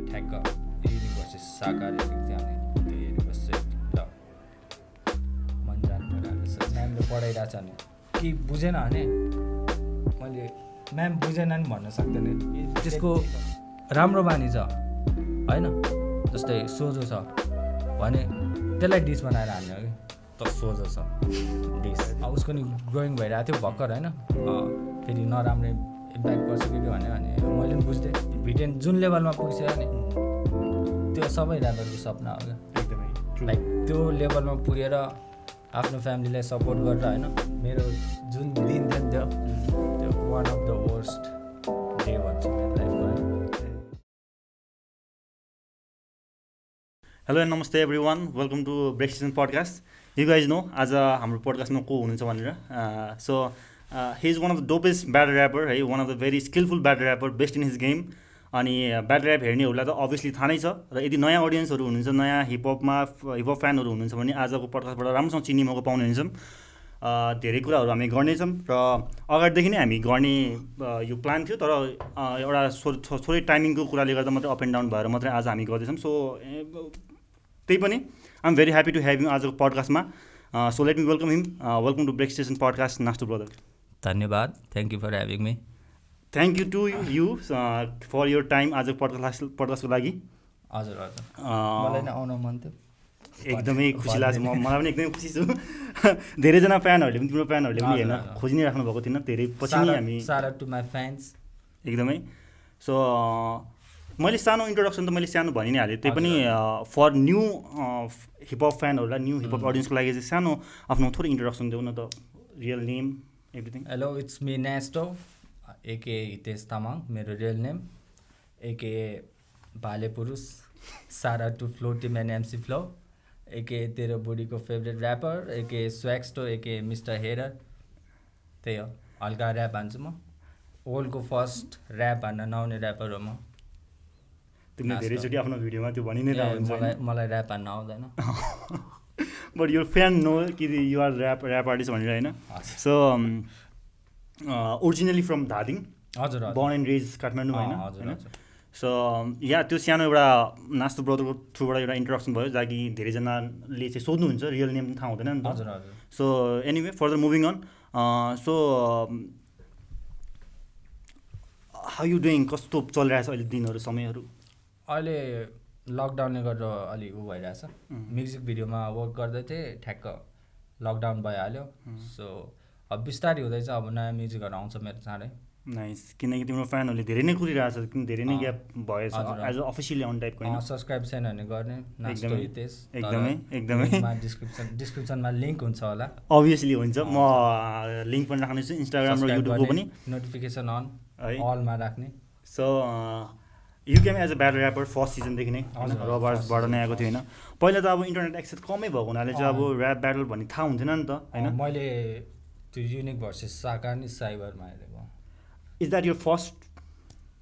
ठ्याक्क युनिभर्स साकार हेरेको थियो अनि त्यो युनिभर्स चाहिँ ल मन जानु पऱ्यो म्यामले पढाइरहेको छ भने कि बुझेन भने मैले म्याम बुझेन नि भन्न सक्दैन त्यसको राम्रो बानी छ होइन जस्तै सोझो छ भने त्यसलाई डिस बनाएर हाल्ने हो कि त सोझो छ डिस उसको नि ग्रोइङ भइरहेको थियो भर्खर होइन फेरि नराम्रो इम्प्याक्ट पर्छ कि भने मैले पनि बुझ्थेँ भिटेन जुन लेभलमा पुगिसक्यो नि त्यो सबै ऱ्यापरको सपना हो क्या एकदमै लाइक त्यो लेभलमा पुगेर आफ्नो फ्यामिलीलाई सपोर्ट गरेर होइन मेरो जुन दिन थियो त्यो one of the worst day भन्छु मेरो लाइफमा होइन हेलो एन्ड नमस्ते every one welcome to break station podcast you guys know आज हाम्रो पडकास्टमा को हुनुहुन्छ भनेर so he is one of the dopest battle rapper है one of the very skilful battle rapper best in his game अनि battle rap हेर्नेहरूलाई त अभियसली थाहा नै छ र यदि नयाँ अडियन्सहरू हुनुहुन्छ नयाँ हिपहप फ्यानहरू हुनुहुन्छ भने आजको पडकास्टबाट राम्रोसँग चिन्ने मौका पाउने हुन्छौँ धेरै कुराहरू हामी गर्नेछौँ र अगाडिदेखि नै हामी गर्ने यो प्लान थियो तर एउटा थोरै टाइमिङको कुराले गर्दा मात्रै अप एन्ड डाउन भएर मात्रै आज हामी गर्दैछौँ सो त्यही पनि I am very happy to have you आजको पडकास्टमा so let me welcome him welcome to break station podcast नास्टु ब्रदर धन्यवाद thank you for having me thank you to you for your time आजको पडकास्टको लागि हजुर हजुर मलाई नै आउन मन थियो एकदमै खुसी लाग्छ मलाई पनि एकदमै खुसी छु धेरैजना फ्यानहरूले पनि तिम्रो फ्यानहरूले पनि हेर्न खोजि नै राख्नु भएको थिएन धेरै पछि नै हामी सारा टु माई फ्यान्स एकदमै सो मैले सानो इन्ट्रोडक्सन त मैले सानो भनि नै हालेँ त्यही पनि फर न्यू हिपहप फ्यानहरूलाई न्यू हिपहप अडियन्सको लागि चाहिँ सानो आफ्नो थोरै इन्ट्रोडक्सन देऊ न त real name everything hello it's me Nesto aka Hitesh Tamang मेरो रियल नेम एके भाले पुरुष सारा to flow team and MC flow aka तेरो बुढीको फेभरेट ऱ्यापर एके स्व्याक्सटो एके मिस्टर हेरर त्यही हो हल्का ऱ्याप हान्छु म वर्ल्डको फर्स्ट ऱ्याप हान्न नआउने ऱ्यापर हो म तिमीले धेरैचोटि आफ्नो भिडियोमा त्यो भनि नै मलाई ऱ्याप हान्न आउँदैन बट यो फ्यान नो कि यु आर ऱ्याप आर्टिस्ट भनेर होइन सो ओरिजिनली फ्रम धादिङ हजुर बर्न एन्ड रेज काठमाडौँ होइन हजुर सो या त्यो सानो एउटा नास्तो ब्रदरको थ्रुबाट एउटा इन्ट्रोडक्सन भयो जहाँ कि धेरैजनाले चाहिँ सोध्नुहुन्छ रियल नेम थाहा हुँदैन नि त हजुर हजुर so anyway further moving on so how you doing कस्तो चलिरहेछ अहिले दिनहरू समयहरू अहिले लकडाउनले गर्दा अलि ऊ भइरहेछ म्युजिक भिडियोमा वर्क गर्दै थिएँ ठ्याक्क लकडाउन भइहाल्यो सो अब बिस्तारै हुँदैछ अब नयाँ म्युजिकहरू आउँछ मेरो चाँडै नाइस किनकि तिम्रो फ्यानहरूले धेरै नै कुरिरहेछ किन धेरै नै ग्याप भएछ एज अ अफिसियली अन टाइपको सब्सक्राइब छैन भने गर्ने नास्टो हितेश एकदमै डिस्क्रिप्सनमा लिङ्क हुन्छ होला अभियसली हुन्छ म लिङ्क पनि राख्नेछु इन्स्टाग्राम र युट्युबको पनि नोटिफिकेसन अन अलमा राख्ने so you came as a battle rapper first सिजनदेखि नै रबार्सबाट नै आएको थियो होइन पहिला त अब इन्टरनेट एक्सेस कमै भएको हुनाले चाहिँ अब ऱ्याप ब्याटल भन्ने थाहा हुन्थेन नि त होइन मैले त्यो युनिक भर्सेस साका नि साइबरमा हेरेको is that your first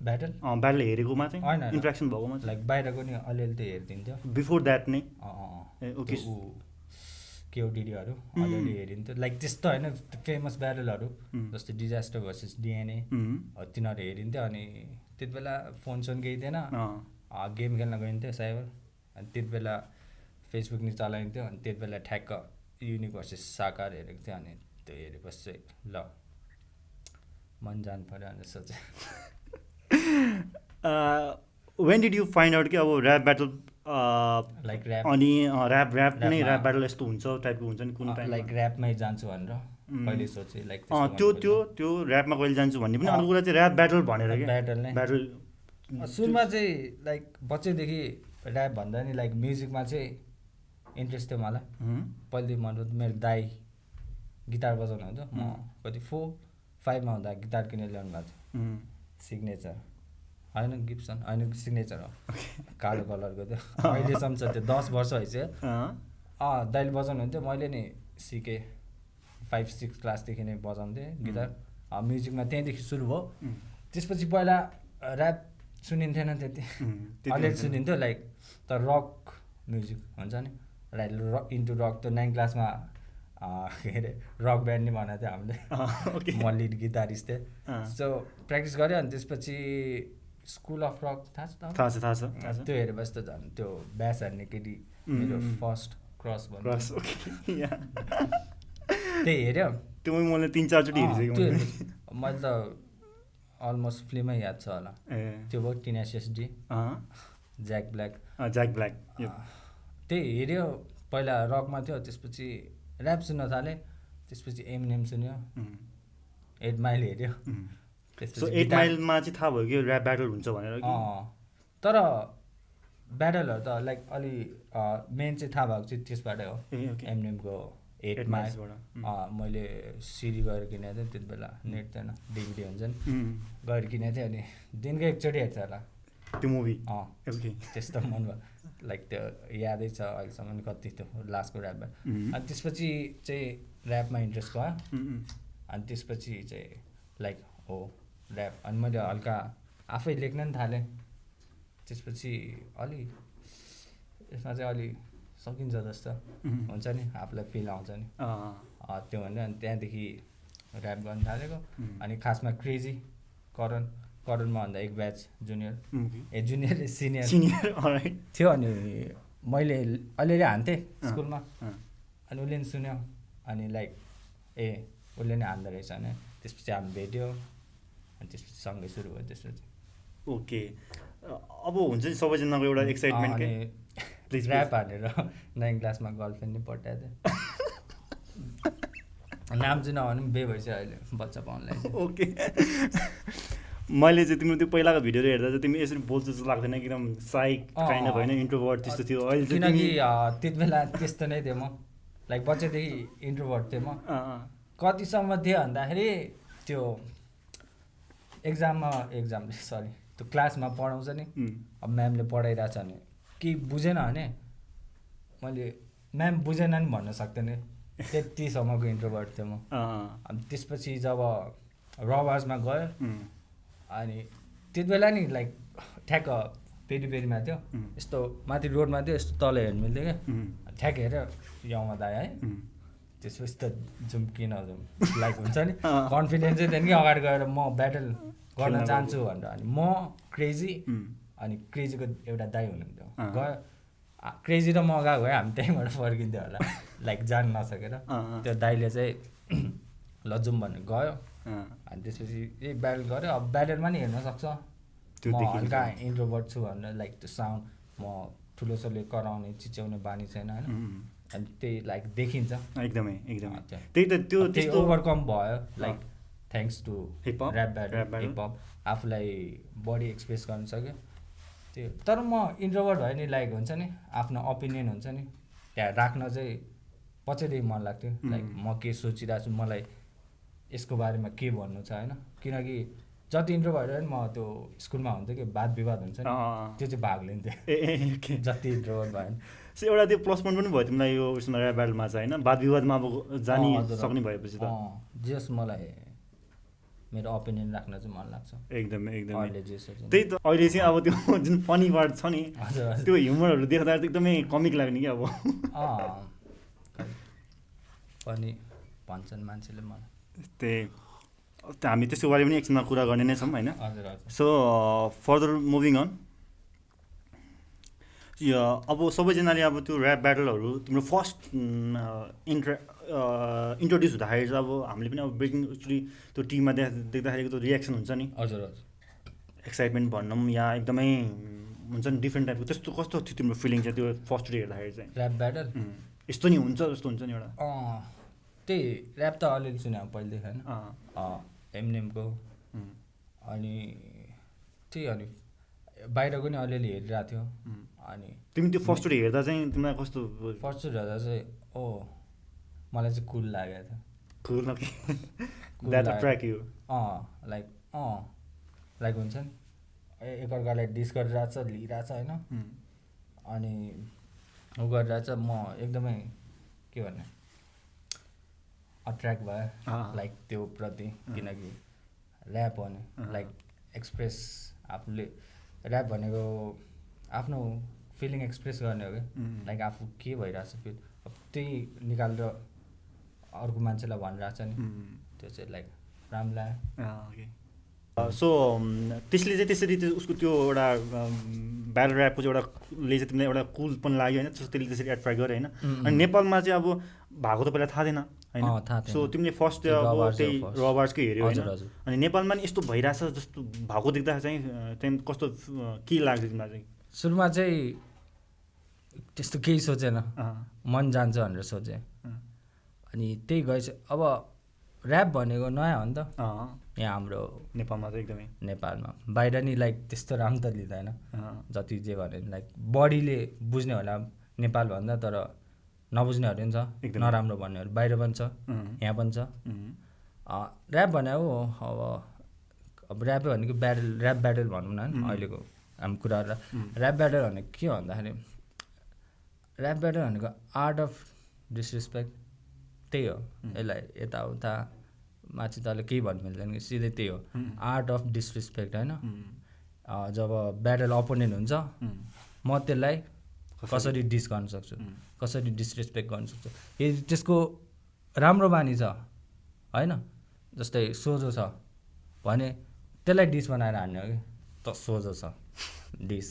battle battle हेरेकोमा चाहिँ होइन इन्ट्रेक्सन भएकोमा लाइक बाहिरको नि अलिअलि त हेरिदिन्थ्यो बिफोर द्याट नै ओके केओडिडीहरू अलिअलि हेरिन्थ्यो लाइक त्यस्तो होइन फेमस ब्याटलहरू जस्तै डिजास्टर भर्सेस डिएनए तिनीहरू हेरिन्थ्यो अनि त्यति बेला फोन केही थिएन गेम खेल्न गइन्थ्यो साइबर अनि त्यति बेला फेसबुक नि चलाइन्थ्यो अनि त्यति बेला ठ्याक्क युनिक भर्सेस साकार हेरेको थियो अनि त्यो हेरेपछि चाहिँ ल मन जानु पऱ्यो भनेर सोचेँ when did you find out कि अब ऱ्याप ब्याटल लाइक ऱ्याप अनि ऱ्याप नै ऱ्याप ब्याटल यस्तो हुन्छ टाइपको हुन्छ नि कुन टाइम लाइक ऱ्यापमै जान्छु भनेर कहिले सोचेँ लाइक त्यो ऱ्यापमा कहिले जान्छु भन्ने पनि अर्को कुरा चाहिँ ऱ्याप ब्याटल भनेर ब्याटल नै ब्याटल सुरुमा चाहिँ लाइक बच्चैदेखि ऱ्याप भन्दा नि लाइक म्युजिकमा चाहिँ इन्ट्रेस्ट थियो मलाई पहिलेदेखि मेरो दाई गिटार बजाउनु हुन्थ्यो म कति 4-5 हुँदा गिटार किनेर ल्याउनु भएको थियो सिग्नेचर होइन गिप्सन होइन सिग्नेचर हो कालो कलरको थियो अहिलेसम्म छ त्यो 10 वर्ष भइसक्यो दाइले बजाउनु हुन्थ्यो मैले नि सिकेँ 5-6 क्लासदेखि नै बजाउँथेँ गिटार म्युजिकमा त्यहीँदेखि सुरु भयो त्यसपछि पहिला ऱ्याप सुनिन्थेन त्यति अलिअलि सुनिन्थ्यो लाइक तर रक म्युजिक हुन्छ नि लाइक इन्टु रक त 9 क्लासमा के अरे रक ब्यान्ड नि बनाएको थियो हामीले म लिड गिटारिस्ट थिएँ सो प्र्याक्टिस गऱ्यो अनि त्यसपछि स्कुल अफ रक थाहा छ थाहा छ थाहा छ त्यो हेरेपछि त झन् त्यो ब्यास हान्ने केटी मेरो फर्स्ट क्रस भन्नु क्रस ओके या त्यही हेऱ्यो त्यो मैले 3-4 चोटि हेरिसकेँ मैले त अलमोस्ट फिल्मै याद छ होला त्यो भयो टिनेसियस डी ज्याक ब्ल्याक त्यही हेऱ्यो पहिला रकमा थियो त्यसपछि ऱ्याप सुन्न थालेँ त्यसपछि एमिनेम सुन्यो 8 माइल हेऱ्यो सो 8 माइलमा चाहिँ थाहा भयो कि ऱ्याप ब्याटल हुन्छ भनेर तर ब्याटलहरू त लाइक अलि मेन चाहिँ थाहा भएको चाहिँ त्यसबाटै हो एमिनेमको 8 माइल मैले सिडी गएर किनेको थिएँ त्यति बेला नेट थिएन डिभिडी हुन्छ नि गएर किनेको थिएँ अनि दिनको एकचोटि हेर्छ होला त्यो मुभी त्यस्तो मन भयो लाइक त्यो यादै छ अहिलेसम्म कति त्यो लास्टको ऱ्यापमा अनि त्यसपछि चाहिँ ऱ्यापमा इन्ट्रेस्ट भयो अनि त्यसपछि चाहिँ लाइक हो ऱ्याप अनि मैले हल्का आफै लेख्न नि थालेँ त्यसपछि अलि यसमा चाहिँ अलि सकिन्छ जस्तो हुन्छ नि आफूलाई फिल आउँछ नि त्यो भन्दा अनि त्यहाँदेखि ऱ्याप गर्न थालेको अनि खासमा क्रेजी करणमा भन्दा एक ब्याच जुनियर सिनियर थियो अनि मैले अलिअलि हान्थेँ स्कुलमा अनि उसले नि सुन्यो अनि लाइक उसले नै हान्दो रहेछ भने त्यसपछि हामी भेट्यो अनि त्यसपछि सँगै सुरु भयो त्यसपछि ओके अब हुन्छ नि सबैजनाको एउटा एक्साइटमेन्ट प्लिज ऱ्याप हालेर 9 क्लासमा गर्लफ्रेन्ड नै पठाएको थियो नाम चाहिँ नभने पनि बे भइसक्यो अहिले बच्चा पाउनुलाई ओके मैले चाहिँ तिम्रो त्यो पहिलाको भिडियोहरू हेर्दा चाहिँ तिमी यसरी बोल्छ जस्तो लाग्दैन एकदम साइक काइन्ड अफ होइन इन्ट्रोभर्ट त्यस्तो थियो अहिले किनकि त्यति बेला त्यस्तो नै थिएँ म लाइक बच्चादेखि इन्ट्रोभर्ट थिएँ म कतिसम्म थियो भन्दाखेरि त्यो त्यो क्लासमा पढाउँछ नि अब म्यामले पढाइरहेछ भने केही बुझेन भने मैले म्याम बुझेन नि भन्न सक्दैन त्यतिसम्मको इन्ट्रोभर्ट थिएँ म अनि त्यसपछि जब रवाजमा गयो अनि त्यति बेला नि लाइक ठ्याक्क पेरीमा थियो यस्तो माथि रोडमा थियो यस्तो तल हेर्नु मिल्थ्यो क्या ठ्याक्क हेऱ्यो याउमा दाइ है त्यसपछि त जाउँ किन जाउँ लाइक हुन्छ नि कन्फिडेन्स चाहिँ थियो कि अगाडि गएर म ब्याटल गर्न चाहन्छु भनेर अनि म क्रेजी अनि क्रेजीको एउटा दाइ हुनुहुन्थ्यो गयो क्रेजी र म गएको भए हामी त्यहीँबाट फर्किन्थ्यो होला लाइक जान नसकेर त्यो दाइले चाहिँ ल जाउँ भन्ने गयो अनि त्यसपछि यही ब्याटल गऱ्यो अब ब्याटलमा नि हेर्न सक्छ म हल्का इन्ट्रोभर्ट छु भनेर लाइक त्यो साउन्ड म ठुलोसोले कराउने चिच्याउने बानी छैन होइन अनि त्यही लाइक देखिन्छ एकदमै त्यही त त्यो ओभरकम भयो like thanks to rap battle hip hop आफूलाई बडी एक्सप्रेस गर्न सक्यो त्यो तर म इन्ट्रोभर्ट भयो नि लाइक हुन्छ नि आफ्नो ओपिनियन हुन्छ नि त्यहाँ राख्न चाहिँ पछिदेखि मन लाग्थ्यो लाइक म के सोचिरहेको छु मलाई यसको बारेमा के भन्नु छ होइन किनकि जति इन्ट्रोभर्ट भयो नि म त्यो स्कुलमा हुन्थ्यो कि वाद विवाद हुन्छ नि त्यो चाहिँ भाग लिन्थेँ जति इन्ट्रोभर्ट भयो नि सो एउटा त्यो प्लस पोइन्ट पनि भयो तिमीलाई यो उसमा ऱ्याप ब्याटलमा चाहिँ होइन वाद विवादमा अब जानी सक्ने भएपछि त जस मलाई मेरो ओपिनियन राख्न चाहिँ मन लाग्छ एकदमै त्यही त अहिले चाहिँ अब त्यो जुन फनी पार्ट छ नि त्यो ह्युमरहरू देख्दा एकदमै कमिक लाग्ने कि अब फनी भन्छन् मान्छेले मलाई त्यही हामी त्यसको बारे पनि एकछिनमा कुरा गर्ने नै छौँ होइन सो फर्दर मुभिङ अन अब सबैजनाले अब त्यो ऱ्याप ब्याटलहरू तिम्रो फर्स्ट इन्ट्रोड्युस हुँदाखेरि चाहिँ अब हामीले पनि अब ब्रेकिङ त्यो टिममा देख्दाखेरिको त्यो रियाक्सन हुन्छ नि हजुर एक्साइटमेन्ट भनौँ या एकदमै हुन्छ नि डिफ्रेन्ट टाइपको त्यस्तो कस्तो थियो तिम्रो फिलिङ चाहिँ त्यो फर्स्टचोटि हेर्दाखेरि चाहिँ ऱ्याप ब्याटल यस्तो नि हुन्छ जस्तो हुन्छ नि एउटा त्यही ऱ्याप त अलिअलि सुने अब पहिलेदेखि होइन एमनेमको अनि त्यही अनि बाहिरको नि अलिअलि हेरिरहेको थियो अनि तिमी त्यो फर्स्टचोटि हेर्दा चाहिँ तिमीलाई कस्तो फर्स्टचोटि हेर्दा चाहिँ मलाई चाहिँ कुल लागेको थियो लाइक हुन्छ नि एकअर्कालाई डिस गरिरहेछ लिइरहेछ होइन अनि उ गरिरहेछ म एकदमै के भन्ने अट्र्याक्ट भयो लाइक त्यो प्रति किनकि ऱ्याप भने लाइक एक्सप्रेस आफूले ऱ्याप भनेको आफ्नो फिलिङ एक्सप्रेस गर्ने हो कि लाइक आफू के भइरहेछ फिल अब त्यही निकालेर अर्को मान्छेलाई भनिरहेछ नि त्यो चाहिँ लाइक राम्रो लाग्यो सो त्यसले चाहिँ त्यसरी उसको त्यो एउटा ब्याटल ऱ्यापको चाहिँ एउटाले चाहिँ तिमीलाई एउटा कुल पनि लाग्यो होइन, त्यसले त्यसरी एट्र्याक्ट गर्यो होइन। अनि नेपालमा चाहिँ अब भएको त पहिला थाहा थिएन होइन, सो तिमीले फर्स्ट अब त्यही रबार्सकै हेऱ्यो होइन, अनि नेपालमा नि यस्तो भइरहेछ जस्तो भएको देख्दा चाहिँ त्यहाँदेखि कस्तो के लाग्छ तिमीलाई चाहिँ? सुरुमा चाहिँ त्यस्तो केही सोचेन, मन जान्छ भनेर सोचेँ, अनि त्यही गएछ। अब ऱ्याप भनेको नयाँ हो नि त यहाँ हाम्रो नेपालमा त एकदमै, नेपालमा बाहिर नि लाइक त्यस्तो राम्रो त लिँदैन जति जे भने लाइक बडीले बुझ्ने होला नेपाल भन्दा, तर नबुझ्नेहरू पनि छ, नराम्रो भन्नेहरू बाहिर पनि छ, यहाँ पनि छ। ऱ्याप भनेको अब ऱ्यापै भनेको ब्याटल, ऱ्याप ब्याटल भनौँ न अहिलेको हाम्रो कुराहरूलाई। ऱ्याप ब्याटल भनेको के हो भन्दाखेरि ऱ्याप ब्याटल भनेको आर्ट अफ डिसरेस्पेक्ट, त्यही हो। यसलाई यताउता माथि तल केही भन्नु मिल्दैन कि सिधै त्यही हो, आर्ट अफ डिसरेस्पेक्ट होइन। जब ब्याटल अपोनेन्ट हुन्छ म त्यसलाई कसरी डिस गर्न सक्छु, कसरी डिसरेस्पेक्ट गर्न सक्छु, यदि त्यसको राम्रो बानी छ होइन, जस्तै सोझो छ भने त्यसलाई डिस बनाएर हान्ने हो कि त सोझो छ डिस,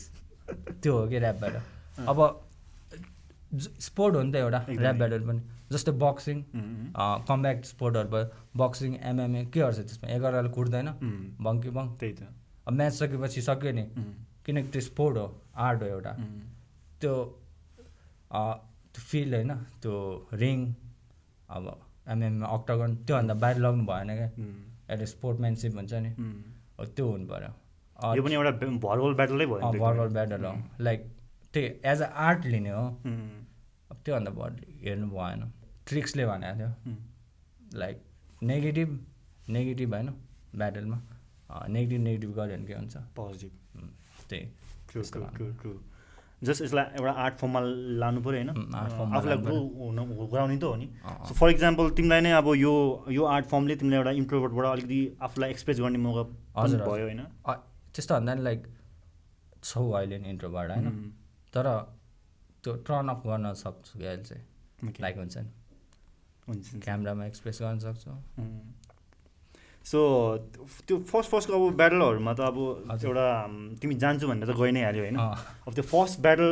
त्यो हो कि ऱ्याप ब्याटल। अब स्पोर्ट हो नि त एउटा ऱ्याप ब्याटल पनि, जस्तै बक्सिङ कम्ब्याक्ट स्पोर्टहरू भयो, बक्सिङ एमएमए केहरू छ त्यसमा, एघारले कुट्दैन बङ्की बङ, त्यही त। अब म्याच सकेपछि सक्यो नि, किनकि त्यो स्पोर्ट हो, आर्ट हो एउटा, त्यो फिल्ड होइन, त्यो रिङ, अब एमएमए अक्टागन त्योभन्दा बाहिर लग्नु भएन क्या, एउटा स्पोर्टम्यानसिप हुन्छ नि, त्यो हुनु पऱ्यो। यो पनि एउटा भर्बल ब्याटलै भयो, भर्बल ब्याटल हो, लाइक त्यही एज अ आर्ट लिने हो। अब त्योभन्दा बढी हेर्नु भएन। ट्रिक्सले भनेको थियो लाइक नेगेटिभ होइन ब्याटलमा, नेगेटिभ गऱ्यो भने के हुन्छ पोजिटिभ, त्यही। ट्रु जस्ट यसलाई एउटा आर्ट फर्ममा लानु पऱ्यो होइन, आफूलाई ग्रो गराउने त हो नि। सो फर इक्जाम्पल तिमीलाई नै अब यो आर्ट फर्मले तिमीलाई एउटा इन्ट्रोभर्टबाट अलिकति आफूलाई एक्सप्रेस गर्ने मौका भयो होइन? त्यस्तो भन्दा नि लाइक छौ अहिले नि इन्ट्रोभर्ट होइन, तर त्यो टर्न अफ गर्न सक्छु कि अहिले चाहिँ, लाइक हुन्छ नि क्यामेरामा एक्सप्रेस गर्न सक्छु। सो त्यो फर्स्टको अब ब्याटलहरूमा त अब एउटा तिमी जान्छु भनेर त गइ नै हाल्यो होइन, अब त्यो फर्स्ट ब्याटल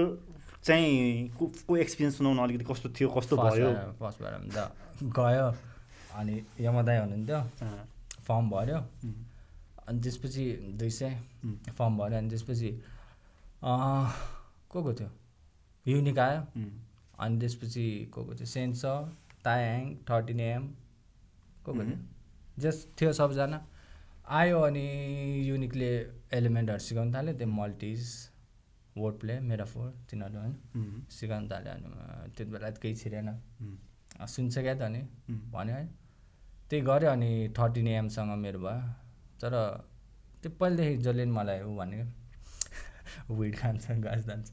चाहिँ को एक्सपिरियन्स सुनाउनु अलिकति कस्तो थियो, कस्तो भयो? फर्स्ट ब्याटल त गयो, अनि यमदाई हुनुहुन्थ्यो, फर्म भर्यो, अनि त्यसपछि 200 फर्म भर्यो, अनि त्यसपछि को थियो युनिक आयो, अनि त्यसपछि को थियो सेन्सर, तायाङ, 13am को थियो जस्ट थियो सबजना आयो, अनि युनिकले एलिमेन्टहरू सिकाउनु थाल्यो, त्यो मल्टिज, वर्ड प्ले, मेटाफोर तिनीहरू होइन सिकाउनु थाल्यो। अनि त्यति बेला केही छिरेन, सुन्छ क्या त अनि भन्यो है, त्यही गऱ्यो। अनि 13amसँग मेरो भयो, तर त्यो पहिलेदेखि जसले पनि मलाई ऊ भनेको विड खान्छ गाछ जान्छ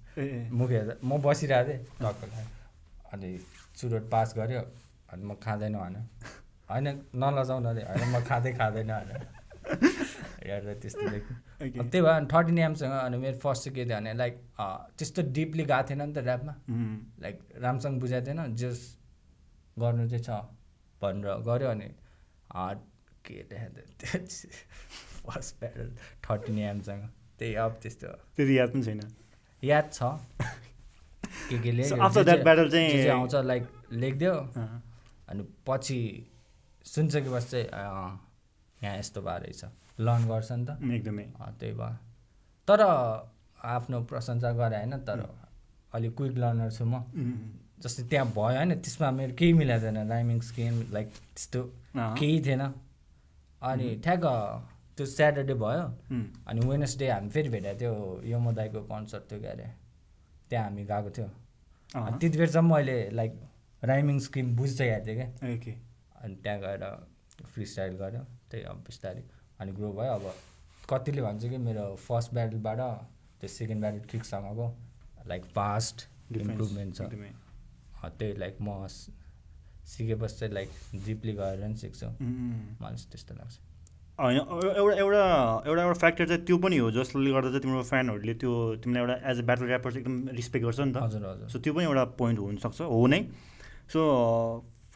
मुख हेर्दा, म बसिरहेको थिएँ टक्क खाएँ, अनि चुरोट पास गऱ्यो, अनि म खाँदैन भन्यो, होइन नलजाउन अरे, होइन म खाँदैन भने हेर्दा त्यस्तो देख्थेँ। त्यही भयो। अनि 13amसँग अनि मेरो फर्स्ट चाहिँ के थियो भने लाइक त्यस्तो डिपली गएको थिएन नि त ऱ्यापमा, लाइक राम्रोसँग बुझाएको थिएन, जस गर्नु चाहिँ छ भनेर गऱ्यो। अनि के देखाएको फर्स्ट ब्याटल 13amसँग, त्यही अब त्यस्तो त्यति याद पनि छैन, याद छ के ले आफ्टर द्याट ब्याटल चाहिँ आउँछ लाइक लेखिदियो, अनि पछि सुन्छ कि बस चाहिँ यहाँ यस्तो भएर रहेछ, लर्न गर्छ नि त एकदमै, त्यही भयो। तर आफ्नो प्रशंसा गरे होइन, तर अलिक क्विक लर्नर छु म, जस्तै त्यहाँ भयो होइन, त्यसमा मेरो केही मिलाएको थिएन, राइमिङ स्किम लाइक त्यस्तो केही थिएन। अनि ठ्याक्क त्यो स्याटरडे भयो, अनि वेडनेसडे हामी फेरि भेटेको थियो, यमदाईको कन्सर्ट थियो क्या अरे, त्यहाँ हामी गएको थियो। त्यति बेरसम्म मैले लाइक राइमिङ स्किम बुझिसकेको थिएँ क्या, अनि त्यहाँ गएर फ्री स्टाइल गऱ्यो, त्यही अब बिस्तारै अनि ग्रो भयो। अब कतिले भन्छ कि मेरो फर्स्ट ब्याटलबाट त्यो सेकेन्ड ब्याटल ट्रिकसँगको लाइक फास्ट इम्प्रुभमेन्ट छ, त्यही लाइक म सिकेपछि चाहिँ लाइक डिपली गएर पनि सिक्छु, मलाई चाहिँ त्यस्तो लाग्छ। होइन एउटा फ्याक्टर चाहिँ त्यो पनि हो जसले गर्दा चाहिँ तिम्रो फ्यानहरूले त्यो तिमीलाई एउटा एज अ ब्याटल ऱ्यापर चाहिँ एकदम रिस्पेक्ट गर्छ नि त। हजुर हजुर, सो त्यो पनि एउटा पोइन्ट हुनसक्छ, हो नै। सो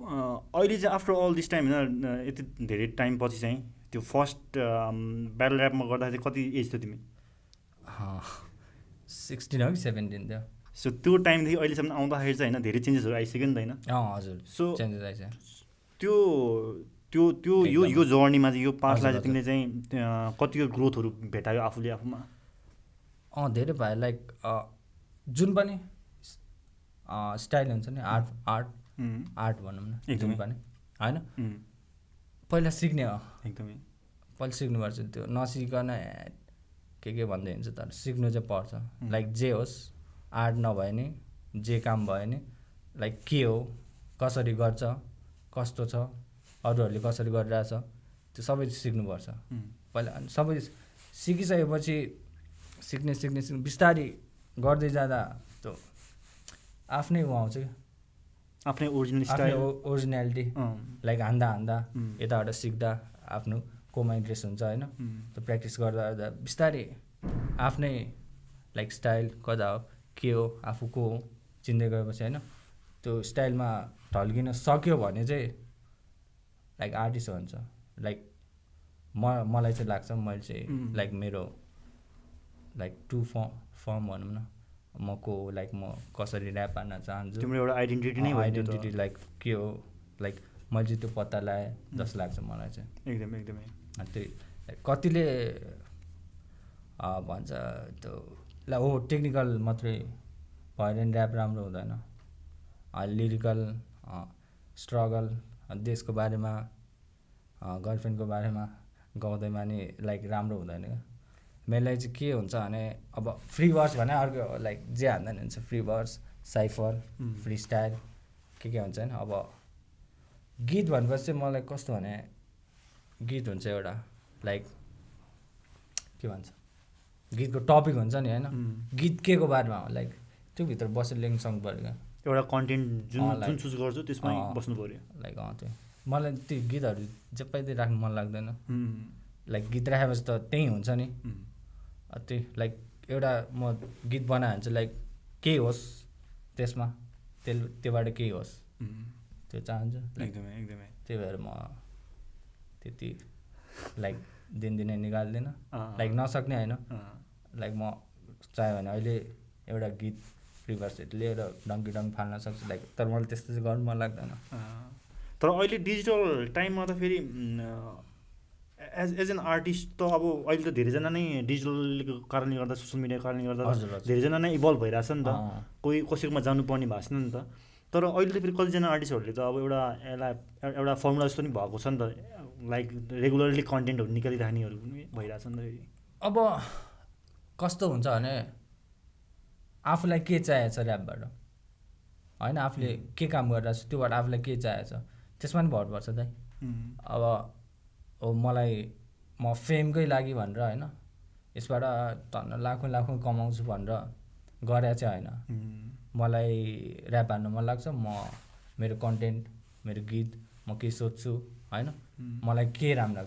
अहिले चाहिँ आफ्टर अल दिस टाइम होइन, यति धेरै टाइम पछि चाहिँ त्यो फर्स्ट ब्याटल ऱ्यापमा गर्दाखेरि कति एज थियो तिमी? 16 हो कि 17 थियो। सो त्यो टाइमदेखि अहिलेसम्म आउँदाखेरि चाहिँ होइन धेरै चेन्जेसहरू आइसक्यो नि त होइन? हजुर। सो चेन्जेस आइसक्यो। त्यो त्यो त्यो यो जर्नीमा चाहिँ यो पास्टलाई चाहिँ तिमीले चाहिँ कतिको ग्रोथहरू भेटायो आफूले आफूमा? धेरै भयो। लाइक जुन पनि स्टाइल हुन्छ नि आर्ट भनौँ न, जुन पनि होइन पहिला सिक्ने हो। एकदमै पहिला सिक्नुपर्छ। त्यो नसिकन के भन्दै हुन्छ, तर सिक्नु चाहिँ पर्छ। लाइक जे होस्, आर्ट नभए नि जे काम भयो नि, लाइक के हो, कसरी गर्छ, कस्तो छ, अरूहरूले कसरी गरिरहेछ, त्यो सबै सिक्नुपर्छ पहिला। अनि सबै सिकिसकेपछि सिक्ने बिस्तारै गर्दै जाँदा त्यो आफ्नै ऊ आउँछ क्या, आफ्नै ओरिजिनल स्टाइल, ओरिजिनालिटी। लाइक हान्दा यताबाट सिक्दा आफ्नो कोमा इन्ट्रेस्ट हुन्छ होइन। त्यो प्र्याक्टिस गर्दा बिस्तारै आफ्नै लाइक स्टाइल कता हो, के हो, आफू को हो चिन्दै गएपछि होइन, त्यो स्टाइलमा ढल्किन सक्यो भने चाहिँ लाइक आर्टिस्ट हुन्छ। लाइक मलाई चाहिँ लाग्छ, मैले चाहिँ लाइक मेरो लाइक टु फर्म भनौँ न, म को हो, लाइक म कसरी ऱ्याप हान्न चाहन्छु, तिम्रो एउटा आइडेन्टिटी नै आइडेन्टिटी लाइक के हो, लाइक मैले चाहिँ त्यो पत्ता लगाएँ जस्तो लाग्छ मलाई चाहिँ। एकदमै एकदमै। त्यही कतिले भन्छ त्यो हो टेक्निकल मात्रै भएर नि ऱ्याप राम्रो हुँदैन, लिरिकल, स्ट्रगल, देशको बारेमा, गर्लफ्रेन्डको बारेमा गाउँदैमा नि लाइक राम्रो हुँदैन क्या। मेरो चाहिँ के हुन्छ भने अब फ्री वर्स भने अर्को लाइक जे हान्दा नि हुन्छ, free verse, cypher, freestyle के हुन्छ होइन। अब गीत भनेपछि चाहिँ मलाई कस्तो भने गीत हुन्छ एउटा लाइक के भन्छ, गीतको टपिक हुन्छ नि होइन, गीत के को बारेमा हो, लाइक त्यो भित्र बसेर लेख्नु सक्नु पऱ्यो क्या। एउटा कन्टेन्ट जुन चुज गर्छु त्यसमै बस्नु पऱ्यो। लाइक त्यो मलाई त्यो गीतहरू जप्पाइदिइ राख्नु मन लाग्दैन। लाइक गीत राखेपछि त त्यही हुन्छ नि। त्यही लाइक एउटा म गीत बनायो भने चाहिँ लाइक केही होस् त्यसमा, त्योबाट केही होस् त्यो चाहन्छु। एकदमै एकदमै। त्यही भएर म त्यति लाइक दिनदिनै निकाल्दिनँ, लाइक नसक्ने होइन। लाइक म चाह्यो भने अहिले एउटा गीत प्रिभर्सहरू लिएर डङ्की फाल्न सक्छु लाइक, तर मलाई त्यस्तो चाहिँ गर्नु मन लाग्दैन। तर अहिले डिजिटल टाइममा त फेरि एज एन आर्टिस्ट त अब अहिले त धेरैजना नै डिजिटलको कारणले गर्दा, सोसियल मिडियाको कारणले गर्दा धेरैजना नै इभल्भ भइरहेछ नि त, कोही कसैकोमा जानुपर्ने भएको छैन नि त। तर अहिले त फेरि कतिजना आर्टिस्टहरूले त अब एउटा फर्मुला जस्तो नि भएको छ नि त, लाइक रेगुलरली कन्टेन्टहरू निकालिराख्नेहरू पनि भइरहेछ नि त फेरि। अब कस्तो हुन्छ भने आफूलाई के चाहिएको छ ऱ्यापबाट होइन, आफूले के काम गरिरहेको छ त्योबाट आफूलाई के चाहिएको छ त्यसमा नि भर पर्छ दाइ। अब मलाई म फेमकै लागि भनेर होइन, यसबाट धन्न लाखौँ कमाउँछु भनेर गरे चाहिँ होइन। मलाई ऱ्याप हान्नु मन लाग्छ, म मेरो कन्टेन्ट, मेरो गीत, म के सोध्छु होइन, मलाई के राम्रो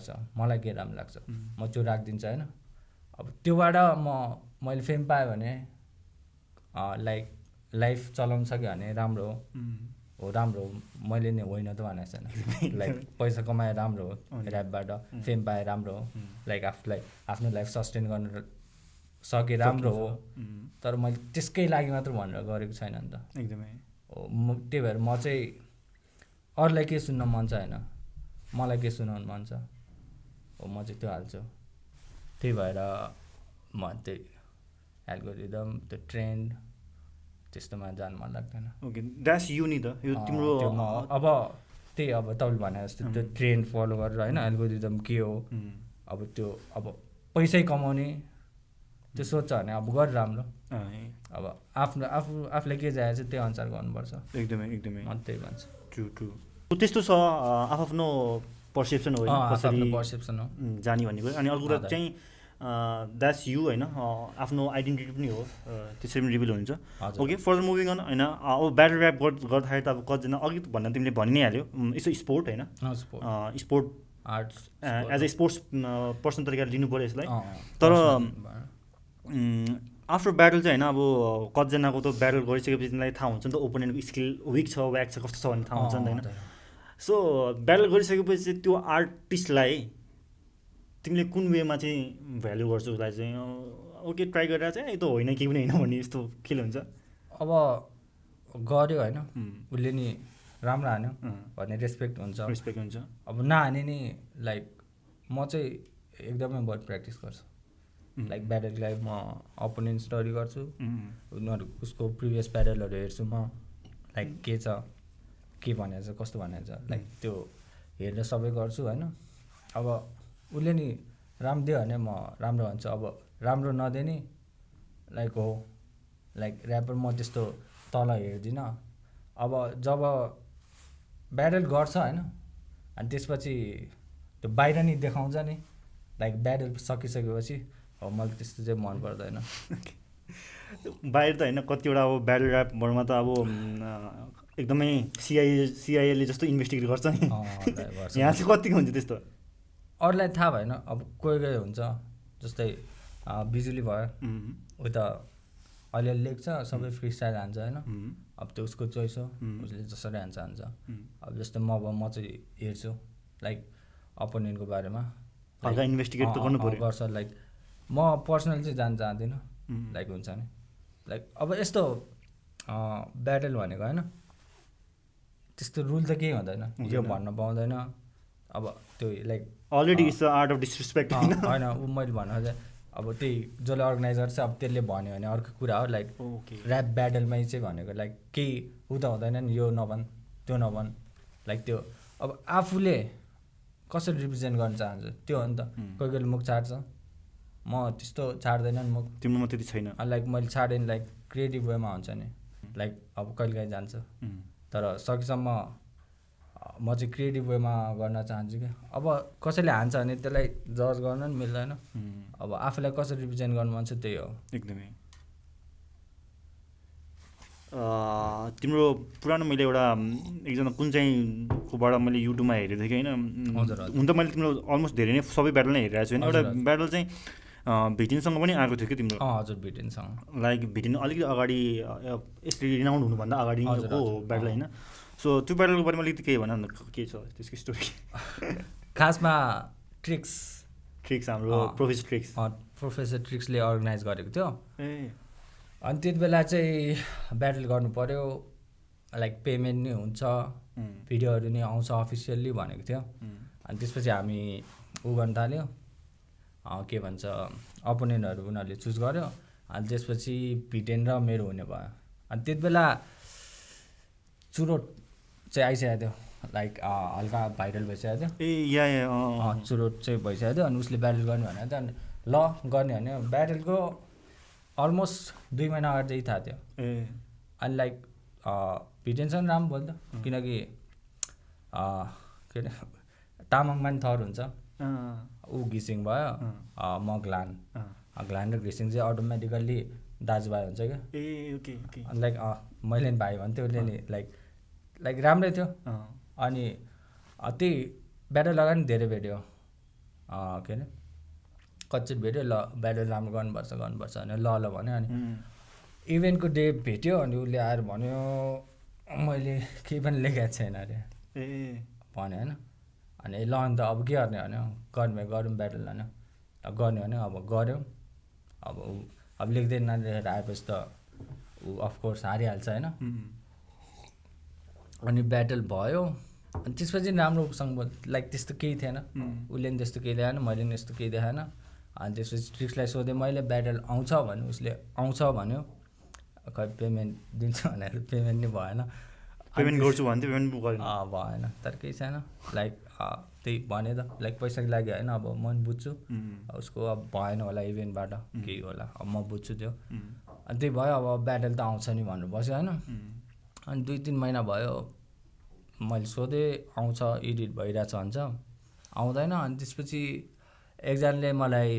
लाग्छ म त्यो राखिदिन्छु होइन। अब त्योबाट मैले फेम पाएँ भने लाइक लाइफ चलाउन सक्यो भने राम्रो हो, राम्रो हो। मैले नै होइन त भनेको छैन, लाइक पैसा कमाए राम्रो हो, ऱ्यापबाट फेम पाए राम्रो हो, लाइक आफूलाई आफ्नो लाइफ सस्टेन गर्न सके राम्रो हो। तर मैले त्यसकै लागि मात्र भनेर गरेको छैन नि त। एकदमै हो त्यही भएर म चाहिँ अरूलाई के सुन्न मन छ होइन, मलाई के सुनाउनु मन छ हो, म चाहिँ त्यो हाल्छु। त्यही भएर म त्यही एल्गोरिदम, त्यो ट्रेन्ड त्यस्तोमा जानु मन लाग्दैन। ओके, द्याट्स यु नि त, यो तिम्रो अब त्यही अब तपाईँले भने जस्तो त्यो ट्रेन्ड फलो गरेर होइन, एल्गोरिदम के हो, अब त्यो अब पैसै कमाउने त्यो सोध्छ भने अब गर राम्रो। अब आफूलाई के चाहिएको छ त्यही अनुसार गर्नुपर्छ। एकदमै एकदमै म त्यही भन्छु। ट्रु त्यस्तो छ, आफ्नो पर्सेप्सन हो, कसरी पर्सेप्सन हो जाने भन्ने कुरा। अनि अर्को कुरा चाहिँ द्याट्स यु होइन, आफ्नो आइडेन्टिटी पनि हो, त्यसरी पनि रिभिल हुन्छ। ओके, फर्दर मुभिङ अन होइन, अब ब्याटल ऱ्याप गर्दाखेरि त अब कतिजना अघि भन्दा तिमीले भनि नै हाल्यो, यसो स्पोर्ट होइन, sport arts as a sports person तरिकाले लिनु पऱ्यो यसलाई। तर आफ्टर ब्याटल चाहिँ होइन, अब कतिजनाको त ब्याटल गरिसकेपछि तिमीलाई थाहा हुन्छ नि त ओपोनेन्टको स्किल विक छ, व्याक छ, कस्तो छ भन्ने थाहा हुन्छ नि त होइन। सो ब्याटल गरिसकेपछि त्यो आर्टिस्टलाई तिमीले कुन वेमा चाहिँ भ्याल्यु गर्छौ उसलाई चाहिँ ओके ट्राई गरेर चाहिँ यो त होइन केही पनि होइन भन्ने यस्तो फिल हुन्छ? अब गऱ्यो होइन उसले नि राम्रो हान्यो भन्ने रेस्पेक्ट हुन्छ। अब नहाने नि लाइक म चाहिँ एकदमै बढी प्र्याक्टिस गर्छु। लाइक ब्याटललाई म अपोनेन्ट स्टडी गर्छु, उनीहरू उसको प्रिभियस ब्याटलहरू हेर्छु म, लाइक के छ, के भनेको छ, कस्तो भनेको छ, लाइक त्यो हेरेर सबै गर्छु होइन। अब उसले नि राम्रो दियो भने म राम्रो भन्छु, अब राम्रो नदिए नि लाइक हो लाइक ऱ्यापर म त्यस्तो तल हेर्दिनँ। अब जब ब्याटल गर्छ होइन अनि त्यसपछि त्यो बाहिर नि देखाउँछ नि लाइक ब्याटल सकिसकेपछि, अब मलाई त्यस्तो चाहिँ मन पर्दैन। बाहिर त होइन कतिवटा अब ब्याटल ऱ्यापहरूमा त अब एकदमै सिआइएले जस्तो इन्भेस्टिगेट गर्छ नि, यहाँ चाहिँ कतिको हुन्छ त्यस्तो? अरूलाई थाहा भएन, अब कोही कोही हुन्छ जस्तै बिजुली भयो, ऊ त अलिअलि लेख्छ, सबै फ्री स्टाइल हान्छ होइन। अब त्यो उसको चोइस हो, उसले जसरी हान्छ। अब जस्तै म चाहिँ हेर्छु लाइक अपोनेन्टको बारेमा हल्का इन्भेस्टिगेट त गर्नु पर्यो गर्छ। लाइक म पर्सनल चाहिँ जान चाहदिनँ, लाइक हुन्छ नि लाइक अब यस्तो ब्याटल भनेको होइन त्यस्तो रुल त केही हुँदैन, यो भन्न पाउँदैन। अब त्यो like already it's the art of disrespect होइन, ऊ मैले भन्नु चाहिँ अब त्यही जसले अर्गनाइज गर्छ अब त्यसले भन्यो भने अर्को कुरा हो। लाइक ऱ्याप ब्याटलमै चाहिँ भनेको लाइक केही ऊ त हुँदैन नि, यो नभन् त्यो नभन्, लाइक त्यो अब आफूले कसरी रिप्रेजेन्ट गर्न चाहन्छ त्यो हो नि त। कोही कोहीले मुख छाड्छ, म त्यस्तो छाड्दैन नि मुख, तिम्रोमा त्यति छैन। लाइक मैले छाडेँ नि लाइक क्रिएटिभ वेमा हुन्छ नि, लाइक अब कहिलेकाहीँ जान्छ, तर सकेसम्म म चाहिँ क्रिएटिभ वेमा गर्न चाहन्छु कि। अब कसैले हान्छ भने त्यसलाई जज गर्न नि मिल्दैन, अब आफूलाई कसरी रिप्रेजेन्ट गर्नु मन छ त्यही हो एकदमै। तिम्रो पुरानो मैले एउटा एकजना कुन चाहिँ कोबाट मैले युट्युबमा हेरेको थिएँ कि होइन, हुन त मैले तिम्रो अलमोस्ट धेरै नै सबै ब्याटल नै हेरिरहेको छु होइन। एउटा ब्याटल चाहिँ भिटिनसँग पनि आएको थियो कि तिम्रो? हजुर भिटिनसँग। लाइक भिटिन अलिकति अगाडि यसरी रिनाउन्ड हुनुभन्दा अगाडि हो ब्याटल होइन। सो त्यो ब्याटलको बारेमा अलिकति केही भन न, के छ त्यसको स्टोरी? खासमा ट्रिक्स हाम्रो प्रोफेसर ट्रिक्सले अर्गनाइज गरेको थियो। ए अनि त्यति बेला चाहिँ ब्याटल गर्नु पऱ्यो, लाइक पेमेन्ट नि हुन्छ, भिडियोहरू नि आउँछ अफिसियल्ली भनेको थियो। अनि त्यसपछि हामी ऊ गर्न थाल्यो, के भन्छ अपोनेन्टहरू उनीहरूले चुज गर्यो। अनि त्यसपछि भिटेन र मेरो हुने भयो। अनि त्यति बेला चुरोट चाहिँ आइसकेको थियो, लाइक हल्का भाइरल भइसकेको थियो। चुरोट चाहिँ भइसकेको थियो। अनि उसले ब्याटल गर्ने भनेको थियो, अनि ल गर्ने भने ब्याटलको अलमोस्ट 2 महिना अगाडि चाहिँ थाहा थियो। अनि लाइक भिटेनसँग राम्रो बोल्थ्यो, किनकि के अरे तामाङमा नि थर हुन्छ, ऊ घिसिङ भयो, म ग्लान र घिसिङ चाहिँ अटोमेटिकल्ली दाजुभाइ हुन्छ क्या। अनि लाइक मैले नि भाइ भन्थ्यो, उसले नि लाइक राम्रै थियो। अनि त्यही ब्याटल लगाएर नि धेरै भेट्यो, के अरे कच्चित भेट्यो, ल ब्याटल राम्रो गर्नुपर्छ भने ल भन्यो। अनि इभेन्टको डे भेट्यो, अनि उसले आएर भन्यो मैले केही पनि लेखेको छैन अरे भन्यो होइन। अनि ल अन्त अब के गर्ने भने गरौँ ब्याटल होइन, गर्ने भने अब गऱ्यौँ। अब लेख्दै नलेखेर आएपछि त ऊ अफकोर्स हारिहाल्छ होइन। अनि ब्याटल भयो, अनि त्यसपछि राम्रोसँग लाइक त्यस्तो केही थिएन, उसले पनि त्यस्तो केही देखाएन, मैले पनि त्यस्तो केही देखाएन। अनि त्यसपछि ट्रिक्सलाई सोधेँ मैले ब्याटल आउँछ भने, उसले आउँछ भन्यो, खै पेमेन्ट दिन्छ भनेर पेमेन्ट नै भएन। पेमेन्ट गर्छु भन्थ्यो, पेमेन्ट भएन, तर केही छैन, लाइक त्यही भने त लाइक पैसाको लागि होइन। अब म पनि बुझ्छु उसको अब भएन होला इभेन्टबाट केही होला, अब म बुझ्छु त्यो। अनि त्यही भयो, अब ब्याटल त आउँछ नि भनेर बस्यो होइन। अनि 2-3 महिना भयो, मैले सोधेँ आउँछ, एडिट भइरहेछ भन्छ, आउँदैन। अनि त्यसपछि एकजनाले मलाई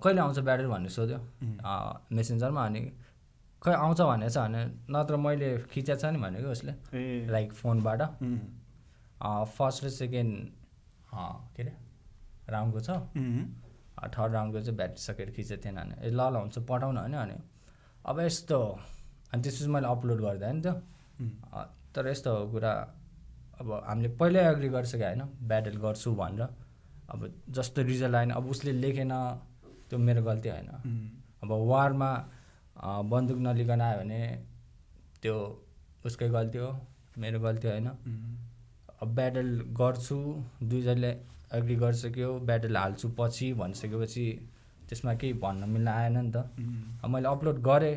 कहिले आउँछ ब्याटल भनेर सोध्यो मेसेन्जरमा। अनि खै आउँछ भनेको छ भने, नत्र मैले खिचेको छ नि भनेको उसले, लाइक फोनबाट। फर्स्ट र सेकेन्ड के अरे राउन्डको छ, थर्ड राउन्डको चाहिँ ब्याट्री सकेर खिचेको थिएन भने ल हुन्छ पठाउनु होइन। अनि अब यस्तो, अनि त्यसपछि मैले अपलोड गरिदिएँ नि त्यो। तर यस्तो कुरा अब हामीले पहिल्यै एग्री गरिसक्यो होइन ब्याटल गर्छु भनेर, अब जस्तो रिजल्ट आएन, अब उसले लेखेन त्यो मेरो गल्ती होइन। अब वारमा बन्दुक नलिकन आयो भने त्यो उसकै गल्ती हो, मेरो गल्ती होइन। अब ब्याटल गर्छु, दुईजनाले एग्री गरिसक्यो, ब्याटल हाल्छु पछि भनिसकेपछि त्यसमा केही भन्न मिल्न आएन नि त। अब मैले अपलोड गरेँ,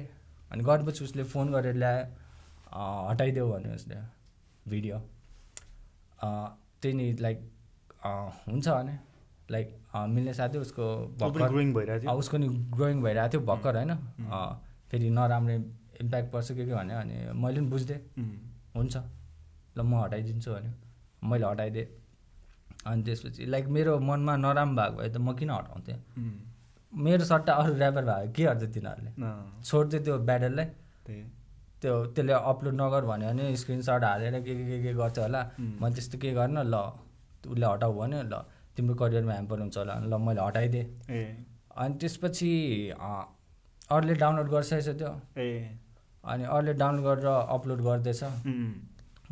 अनि गरेपछि उसले फोन गरेर ल्यायो, हटाइदेऊ भन्यो उसले भिडियो। त्यही नि लाइक हुन्छ भने लाइक मिल्ने साथी उसको भर्खर उसको नि ग्रोइङ भइरहेको थियो भर्खर होइन, फेरि नराम्रो इम्प्याक्ट पर्छ के भन्यो। अनि मैले पनि बुझ्देँ, हुन्छ ल म हटाइदिन्छु भन्यो, मैले हटाइदिएँ। अनि त्यसपछि लाइक मेरो मनमा नराम्रो भएको भए त म किन हटाउँथेँ, मेरो सट्टा अरू ऱ्यापर भएको के गर्छ तिनीहरूले, छोड्थ्यो त्यो ब्याटललाई। त्यसले अपलोड नगर भन्यो भने स्क्रिनसट हालेर के गर्छ होला, मैले त्यस्तो के गर्न, ल उसले हटाऊ भन्यो, ल तिम्रो करियरमा ह्याम्पर हुन्छ होला, ल मैले हटाइदिएँ। अनि त्यसपछि अरूले डाउनलोड गरिसकेछ त्यो, अनि अरूले डाउनलोड गरेर अपलोड गर्दैछ।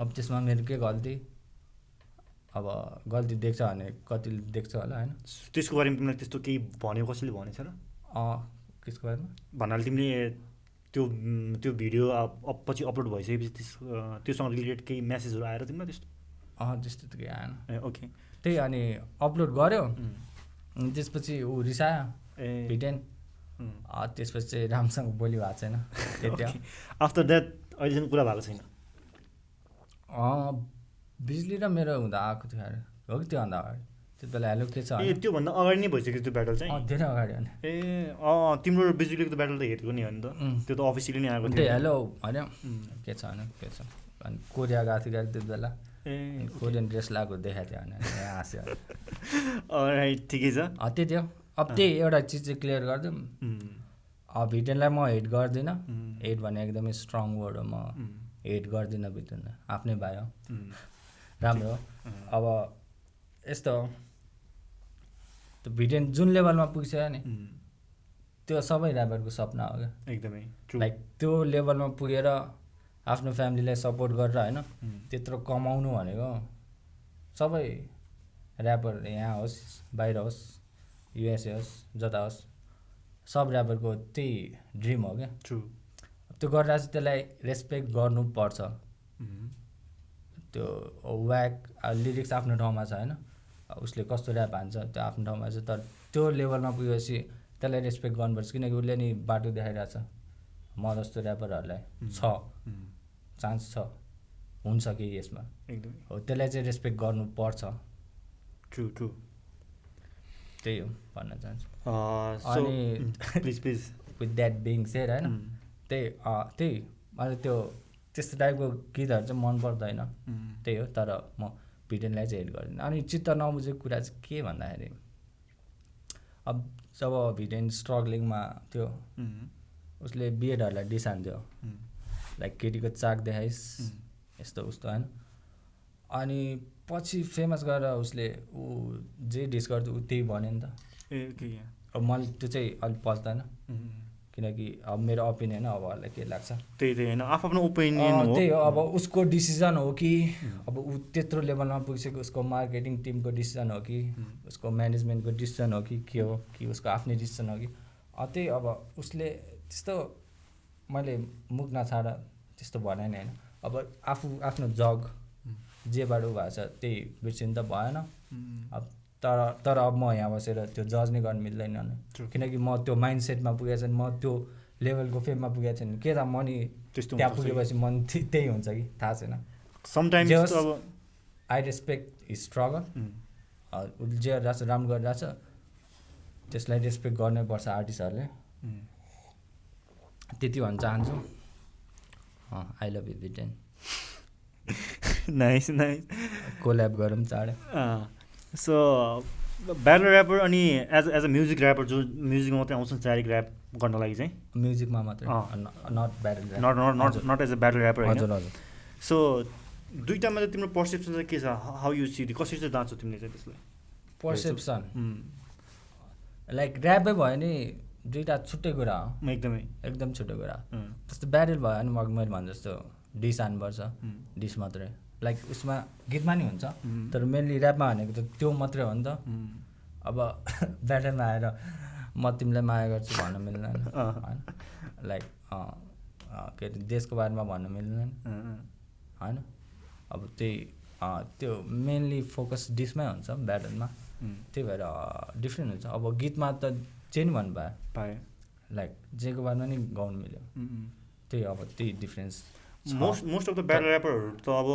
अब त्यसमा मेरो के गल्ती, अब गल्ती देख्छ भने कतिले देख्छ होला होइन। त्यसको बारेमा तिमीलाई त्यस्तो केही भन्यो, कसैले भनेछ र? त्यसको बारेमा भन्नाले तिमीले त्यो भिडियो पछि अपलोड भइसकेपछि त्योसँग रिलेटेड केही मेसेजहरू आएर तिमीलाई त्यस्तो? त्यस्तो त केही आएन। ओके, त्यही अनि अपलोड गऱ्यो, त्यसपछि ऊ रिसायो भिटेन, त्यसपछि चाहिँ राम्रोसँग बोली भएको छैन त्यति। आफ्टर द्याट अहिलेसम्म कुरा भएको छैन? बिजुली र मेरो हुँदा आएको थियो अरे, हो कि त्योभन्दा अगाडि, त्यति बेला हेलो के छ? त्योभन्दा अगाडि नै भइसक्यो त्यो ब्याटल चाहिँ? धेरै अगाडि हो नि। तिम्रो बिजुलीको त ब्याटल त हेरेको नि हो नि त, त्यो त अफिसियली नै आएको थियो। हेलो भन्यो के छ भने के छ, अनि कोरिया गएको थियो त्यति बेला, कोरियन ड्रेस लगाएको देखाएको थियो भने हाँस्यो। राइट, ठिकै छ। त्यही थियो। अब त्यही एउटा चिज चाहिँ क्लियर गरिदिउँ, भिटेनलाई म हेट गर्दिनँ, हेट भने एकदमै स्ट्रङ वर्ड हो, म हेट गर्दिनँ भिटेनलाई, आफ्नै भाइ हो, राम्रो हो। अब यस्तो हो, त्यो भिटेन जुन लेभलमा पुगिसक्यो नि, त्यो सबै ऱ्यापरको सपना हो क्या, एकदमै लाइक त्यो लेभलमा पुगेर आफ्नो फ्यामिलीलाई सपोर्ट गरेर होइन त्यत्रो कमाउनु भनेको सबै ऱ्यापर यहाँ होस् बाहिर होस् युएसए होस् जता होस् सब ऱ्यापरको त्यही ड्रिम हो क्या। त्यो गरेर चाहिँ त्यसलाई रेस्पेक्ट गर्नुपर्छ। त्यो व्याक लिरिक्स आफ्नो ठाउँमा छ होइन, उसले कस्तो ऱ्याप हान्छ त्यो आफ्नो ठाउँमा छ, तर त्यो लेभलमा पुगेपछि त्यसलाई रेस्पेक्ट गर्नुपर्छ, किनकि उसले नि बाटो देखाइरहेछ। म जस्तो ऱ्यापरहरूलाई छ चान्स छ, हुन्छ कि यसमा हो, त्यसलाई चाहिँ रेस्पेक्ट गर्नुपर्छ। त्यही हो भन्न चाहन्छु। अनि विथ द्याट बिङ सेड होइन, त्यही मलाई त्यो त्यस्तो टाइपको गीतहरू चाहिँ मन पर्दैन, त्यही हो। तर म भिटेनलाई चाहिँ हेट गर्दिनँ। अनि चित्त नबुझेको कुरा चाहिँ के भन्दाखेरि, अब जब भिटेन स्ट्रगलिङमा थियो उसले बिएडहरूलाई डिस हान्थ्यो, लाइक केटीको चाक देखाइस् यस्तो उस्तो होइन। अनि पछि फेमस गरेर उसले ऊ जे डिस गर्थ्यो ऊ त्यही भन्यो नि त। अब मलाई त्यो चाहिँ अलिक पच्दैन, किनकि अब मेरो ओपिनियन हो, अब अरूलाई के लाग्छ त्यही होइन, आफ्नो ओपिनियन हो, त्यही हो। अब उसको डिसिजन हो कि अब ऊ त्यत्रो लेभलमा पुगिसक्यो, उसको मार्केटिङ टिमको डिसिजन हो कि उसको म्यानेजमेन्टको डिसिजन हो कि हो कि उसको आफ्नै डिसिजन हो कि त्यही। अब उसले त्यस्तो मैले मुख नछाड त्यस्तो भनेन होइन। अब आफू आफ्नो जग जेबाट ऊ भएको छ त्यही बिर्सिनु त भएन। अब तर अब म यहाँ बसेर त्यो जज नै गर्नु मिल्दैन, किनकि म त्यो माइन्ड सेटमा पुगेको छैन, म त्यो लेभलको फेममा पुगेको छैन। के त म नि त्यहाँ पुगेपछि मन त्यही हुन्छ कि थाहा छैन। समटाइम्स अब आई रेस्पेक्ट हिज स्ट्रगल, उसले जे रहेछ राम्रो गरिरहेछ त्यसलाई रेस्पेक्ट गर्नैपर्छ आर्टिस्टहरूले, त्यति भन्न चाहन्छु। I love you VTEN. Nice collab गरौँ चाँडै। सो ब्याटल ऱ्यापर अनि एज अ म्युजिक ऱ्यापर जो म्युजिकमा मात्रै आउँछ डाइरेक्ट ऱ्याप गर्न लागि चाहिँ म्युजिकमा मात्रै, not battle not as a battle rapper होइन। हजुर हजुर। सो दुइटामा चाहिँ तिम्रो पर्सेप्सन चाहिँ के छ, हाउ यु सी, कसरी चाहिँ जान्छौ तिमीले चाहिँ त्यसलाई? पर्सेप्सन लाइक ऱ्यापै भयो नि दुइटा छुट्टै कुरा हो, एकदम छुट्टै कुरा। जस्तो ब्याटल भयो भने मैले भने जस्तो डिस हान्नुपर्छ, डिस मात्रै, लाइक उसमा गीतमा नि हुन्छ तर मेनली ऱ्यापमा भनेको त त्यो मात्रै हो नि त। अब ब्याटलमा आएर म तिमीलाई माया गर्छु भन्न मिल्दैन होइन लाइक के अरे देशको बारेमा भन्न मिल्दैन होइन अब त्यो मेनली फोकस डिसमै हुन्छ ब्याटलमा त्यही भएर डिफ्रेन्ट हुन्छ अब गीतमा त जे नि भन्नु पायो लाइक जेको बारेमा नि गाउनु मिल्यो त्यही अब त्यही डिफ्रेन्स मोस्ट अफ द ब्याटल ऱ्यापरहरू त अब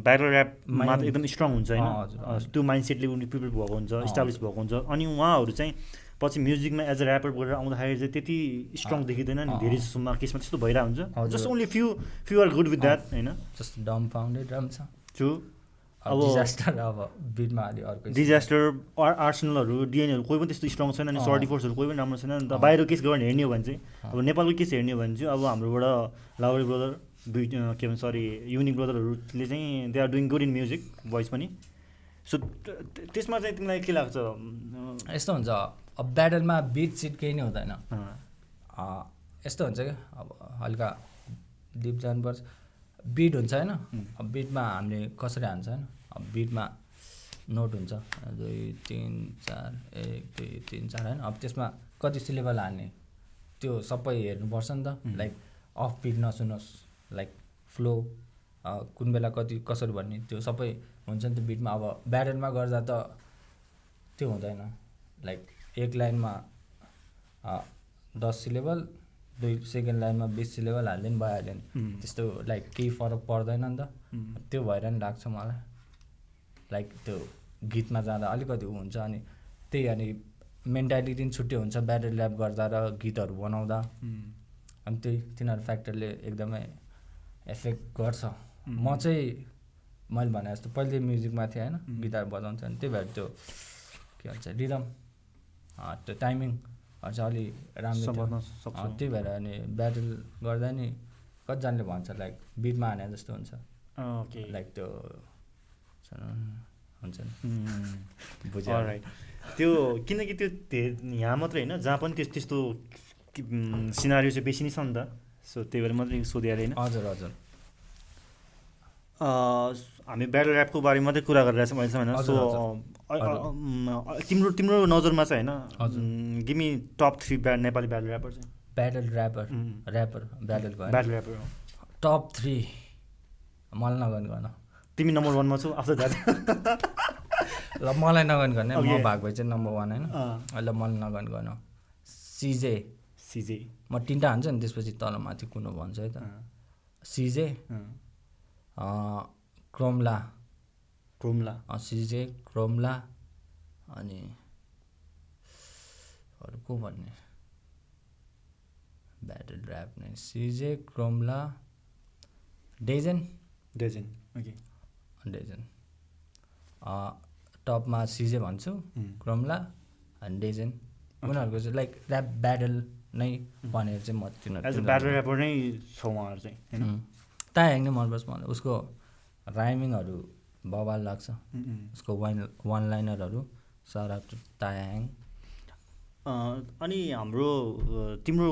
ब्याटल ऱ्यापमा त एकदम स्ट्रङ हुन्छ होइन त्यो माइन्डसेटले उनी प्रिपेयर भएको हुन्छ इस्टाब्लिस भएको हुन्छ अनि उहाँहरू चाहिँ पछि म्युजिकमा एज अ ऱ्यापर गरेर आउँदाखेरि चाहिँ त्यति स्ट्रङ देखिँदैन नि धेरै जसोमा केसमा त्यस्तो भइरहेको हुन्छ just only few are good with that होइन जस्ट डम फाउन्डेड राम्रो छ त्यो अब डिजास्टर अब बिटमा अलि अर्को डिजास्टर आर्सनलहरू डिएनहरू कोही पनि त्यस्तो स्ट्रङ छैन अनि सर्टी फोर्सहरू कोही पनि राम्रो छैन नि त बाहिर केस गरेर हेर्ने हो भने चाहिँ अब नेपालको केस हेर्ने हो भने चाहिँ अब हाम्रोबाट लाउरी ब्रदर के भन्छ सरी युनिक ब्रदरहरूले चाहिँ they are doing good in music voice पनि सो त्यसमा चाहिँ तिमीलाई के लाग्छ यस्तो हुन्छ अब ब्याटलमा बिट सिट केही नै हुँदैन यस्तो हुन्छ क्या अब हल्का डिप जानुपर्छ बिट हुन्छ होइन अब बिटमा हामीले कसरी हान्छ होइन अब बिटमा नोट हुन्छ 2 3 4 1 2 3 4 होइन अब त्यसमा कति सिलेबल हान्ने त्यो सबै हेर्नुपर्छ नि त लाइक अफ बिट नसुनोस् लाइक फ्लो कुन बेला कति कसरी भन्ने त्यो सबै हुन्छ नि त बिटमा अब ब्याटलमा गर्दा त त्यो हुँदैन लाइक एक लाइनमा 10 सिलेबल सेकेन्ड लाइनमा 20 सिलेबल हाल्दै नि भइहाल्यो नि त्यस्तो लाइक केही फरक पर्दैन नि त त्यो भएर नि लाग्छ मलाई लाइक त्यो गीतमा जाँदा अलिकति हुन्छ अनि त्यही अनि मेन्टालिटी पनि छुट्टै हुन्छ ब्याटल ऱ्याप गर्दा र गीतहरू बनाउँदा अनि त्यही तिनीहरू फ्याक्टरले एकदमै एफेक्ट गर्छ म चाहिँ मैले भने जस्तो पहिले म्युजिकमा थिएँ होइन गिटार बजाउँछ अनि त्यही भएर त्यो के भन्छ रिदम त्यो टाइमिङहरू चाहिँ अलि राम्रो त्यही भएर अनि ब्याटल गर्दा नि कतिजनाले भन्छ लाइक बिटमा हाने जस्तो हुन्छ लाइक त्यो हुन्छ नि बुझ्यो राइट त्यो किनकि त्यो यहाँ मात्रै होइन जहाँ पनि त्यस्तो सिनारियो चाहिँ बेसी नै छ नि त सो त्यही भएर मात्रै सोधिहालेँ होइन हजुर हजुर हामी ब्याटल ऱ्यापको बारेमा मात्रै कुरा गरिरहेको छौँ अहिलेसम्म होइन सो तिम्रो नजरमा चाहिँ होइन give me top 3 Nepali battle rapper चाहिँ battle rapper battle rapper top 3 मलाई नगन गर्न तिमी नम्बर 1मा छौ आफ्टर द्याट ल मलाई नगन गर्ने म भाग भए चाहिँ नम्बर 1 होइन ल मलाई नगन गर्न सिजे म 3टा हान्छु नि त्यसपछि तल माथि कुन भन्छ है त सिजे क्रोमला सिजे क्रोमला अनि अरू को भन्ने ब्याटल ऱ्याप नै सिजे क्रोमला डेजन ओके डेजन टपमा सिजे भन्छु क्रोमला अनि डेजन उनीहरूको चाहिँ लाइक ऱ्याप ब्याटल नै भनेर चाहिँ म तिनीहरू ब्याटल ऱ्यापर नै छ उहाँहरू चाहिँ होइन तायाङ नै मनपर्छ मलाई उसको राइमिङहरू बवाल लाग्छ उसको वान लाइनरहरू सारा तायाङ अनि हाम्रो तिम्रो